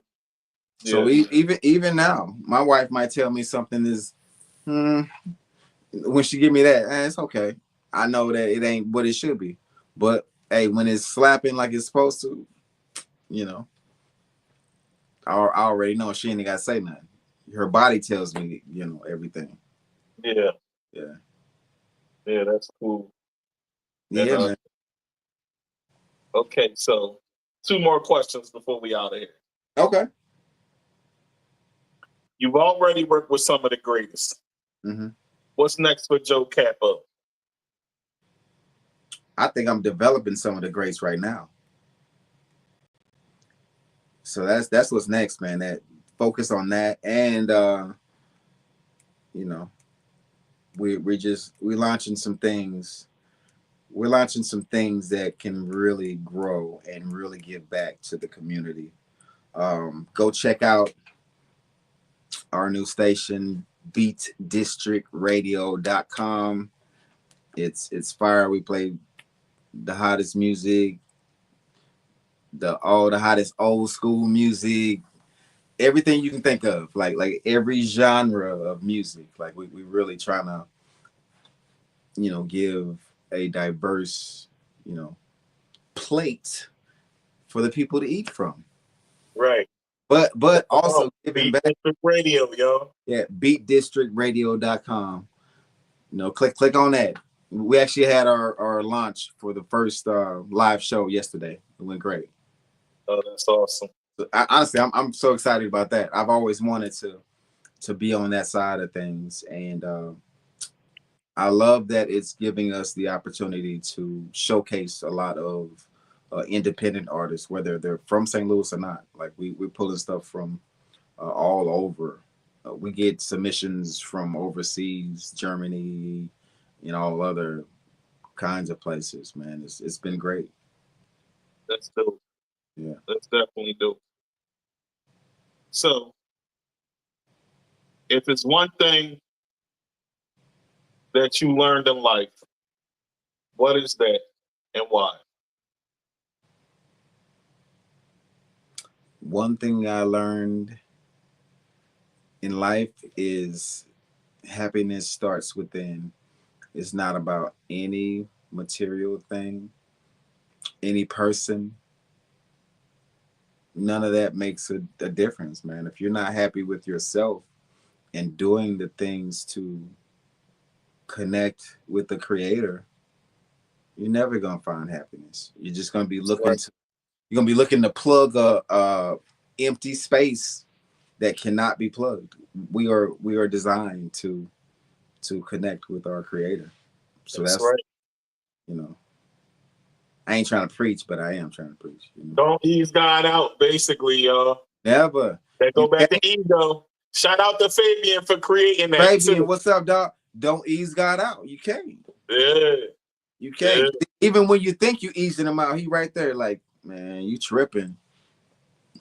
So even now, my wife might tell me something is, when she give me that, it's okay. I know that it ain't what it should be. But hey, when it's slapping like it's supposed to, you know, I already know she ain't got to say nothing. Her body tells me, you know, everything. Yeah. Yeah. Yeah, that's cool. Yeah, man. Okay, so 2 more questions before we out of here. Okay. You've already worked with some of the greatest. Mm-hmm. What's next for Joe Capo? I think I'm developing some of the greats right now. So that's what's next, man. That focus on that, and you know, we're launching some things. We're launching some things that can really grow and really give back to the community. Go check out our new station, beatdistrictradio.com. It's fire. We play the hottest music, all the hottest old school music, everything you can think of, like every genre of music. Like we really trying to, you know, give a diverse, you know, plate for the people to eat from. Right. But also giving back. District Radio, yo. Yeah, beatdistrictradio.com. You know, click on that. We actually had our launch for the first live show yesterday. It went great. Oh, that's awesome. Honestly, I'm so excited about that. I've always wanted to be on that side of things, and I love that it's giving us the opportunity to showcase a lot of independent artists, whether they're from St. Louis or not. Like we're pulling stuff from all over. We get submissions from overseas, Germany, you know, all other kinds of places. Man, it's been great. That's dope. Yeah, that's definitely dope. So, if it's one thing that you learned in life, what is that and why? One thing I learned in life is happiness starts within. It's not about any material thing, any person. none of that makes a difference, man. If you're not happy with yourself and doing the things to connect with the creator, you're never gonna find happiness. You're just gonna be looking to plug a empty space that cannot be plugged. We are designed to connect with our creator. So that's right. You know, I ain't trying to preach, but I am trying to preach. You know? Don't ease God out, basically, y'all. Never. That go back to ego. Shout out to Fabian for creating that. Fabian, too. what's up, dog? Don't ease God out. You can't. Yeah. You can't. Yeah. Even when you think you easing him out, he right there like, man, you tripping.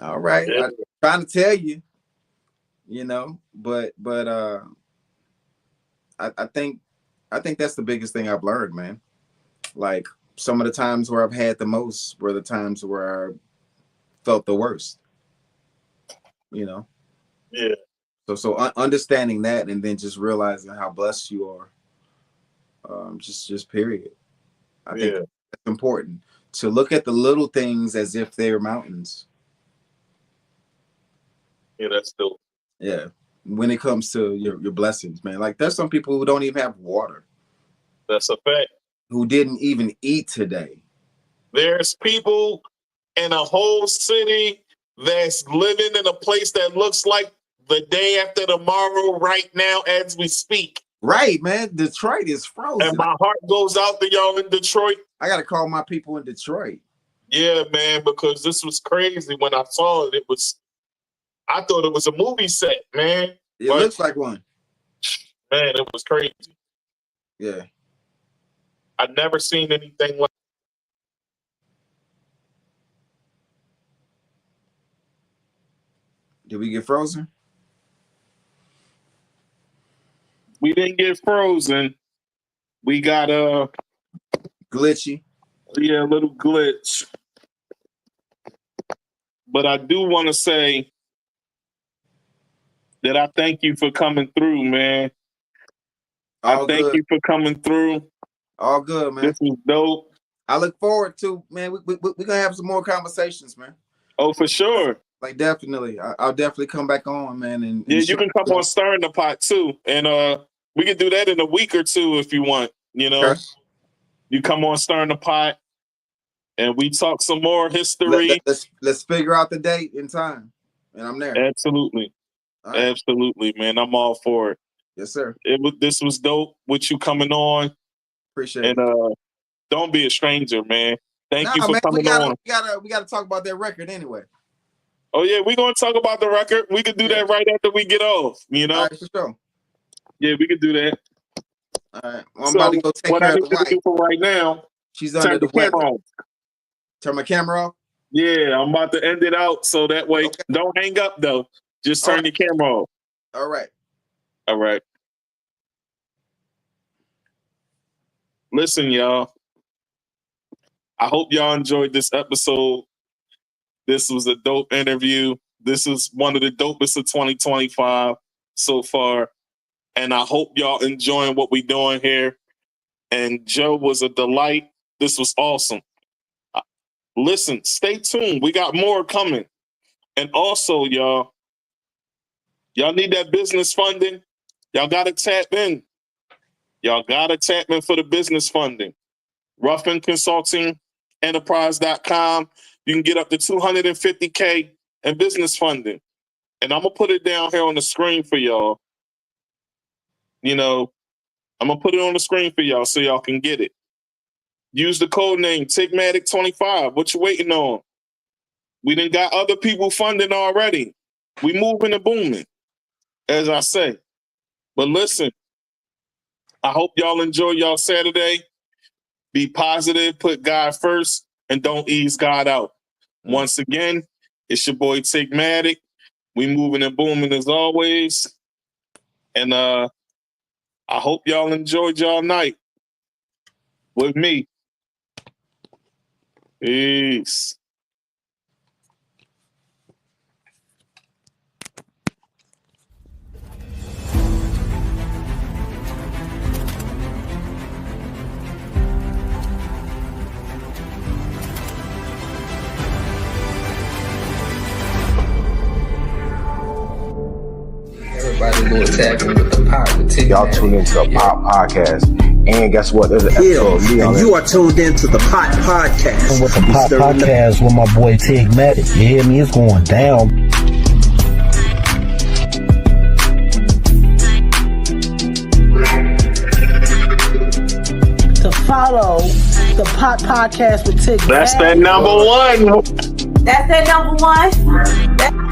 All right. Yeah. I'm trying to tell you, you know, but I think that's the biggest thing I've learned, man. Like some of the times where I've had the most were the times where I felt the worst, you know? Yeah. So understanding that and then just realizing how blessed you are, just period. I think that's important to look at the little things as if they're mountains. Yeah, that's dope. Yeah. When it comes to your blessings, man. Like there's some people who don't even have water. That's a fact. Who didn't even eat today. There's people in a whole city that's living in a place that looks like the day after tomorrow right now as we speak. Right, man. Detroit is frozen. And my heart goes out to y'all in Detroit. I got to call my people in Detroit. Yeah, man, because this was crazy. When I saw it, I thought it was a movie set, man. It looks like one. Man, it was crazy. Yeah. I've never seen anything like. Did we get frozen? We didn't get frozen. We got glitchy. Yeah, a little glitch. But I do want to say that I thank you for coming through, man. All thank good. you for coming through. All good, man. This is dope. I look forward to, man. We're gonna have some more conversations, man. Oh, for sure. Like definitely. I'll definitely come back on, man. And yeah, you can come on Stirring the Pot too. And we can do that in a week or two if you want. You know, okay. You come on Stirring the Pot and we talk some more history. Let's figure out the date and time. And I'm there. Absolutely. Right. Absolutely, man. I'm all for it. Yes, sir. This was dope with you coming on. Appreciate it. And don't be a stranger, man. Thank you for coming on. We gotta talk about that record anyway. Oh yeah, we're gonna talk about the record. We could do that right after we get off, you know? All right, for sure. Yeah, we could do that. All right. Well, I'm about to go take care of the wife. Do for right now, she's under the weather. Turn my camera off? Yeah, I'm about to end it out so that way. Okay. Don't hang up though. Just turn your camera off. All right. All right. Listen, y'all. I hope y'all enjoyed this episode. This was a dope interview. This is one of the dopest of 2025 so far. And I hope y'all enjoying what we're doing here. And Joe was a delight. This was awesome. Listen, stay tuned. We got more coming. And also, y'all need that business funding. Y'all got to tap in. Y'all got to tap in for the business funding. Ruffin Consulting, enterprise.com. You can get up to $250K in business funding. And I'm going to put it down here on the screen for y'all. You know, I'm going to put it on the screen for y'all so y'all can get it. Use the code name Tigmatic25. What you waiting on? We done got other people funding already. We moving and booming, as I say. But listen, I hope y'all enjoy y'all Saturday. Be positive, put God first, and don't ease God out. Once again, it's your boy Tigmatic. We moving and booming as always. And I hope y'all enjoyed y'all night with me. Peace. Y'all tune into the Pop Podcast. And guess what? There's an episode of me on and you are tuned into the Pot Podcast. With the Pop Podcast with my boy Tigmatic. You hear me? It's going down. To follow the Pot Podcast with Tigmatic. That's that number one. That's that number one.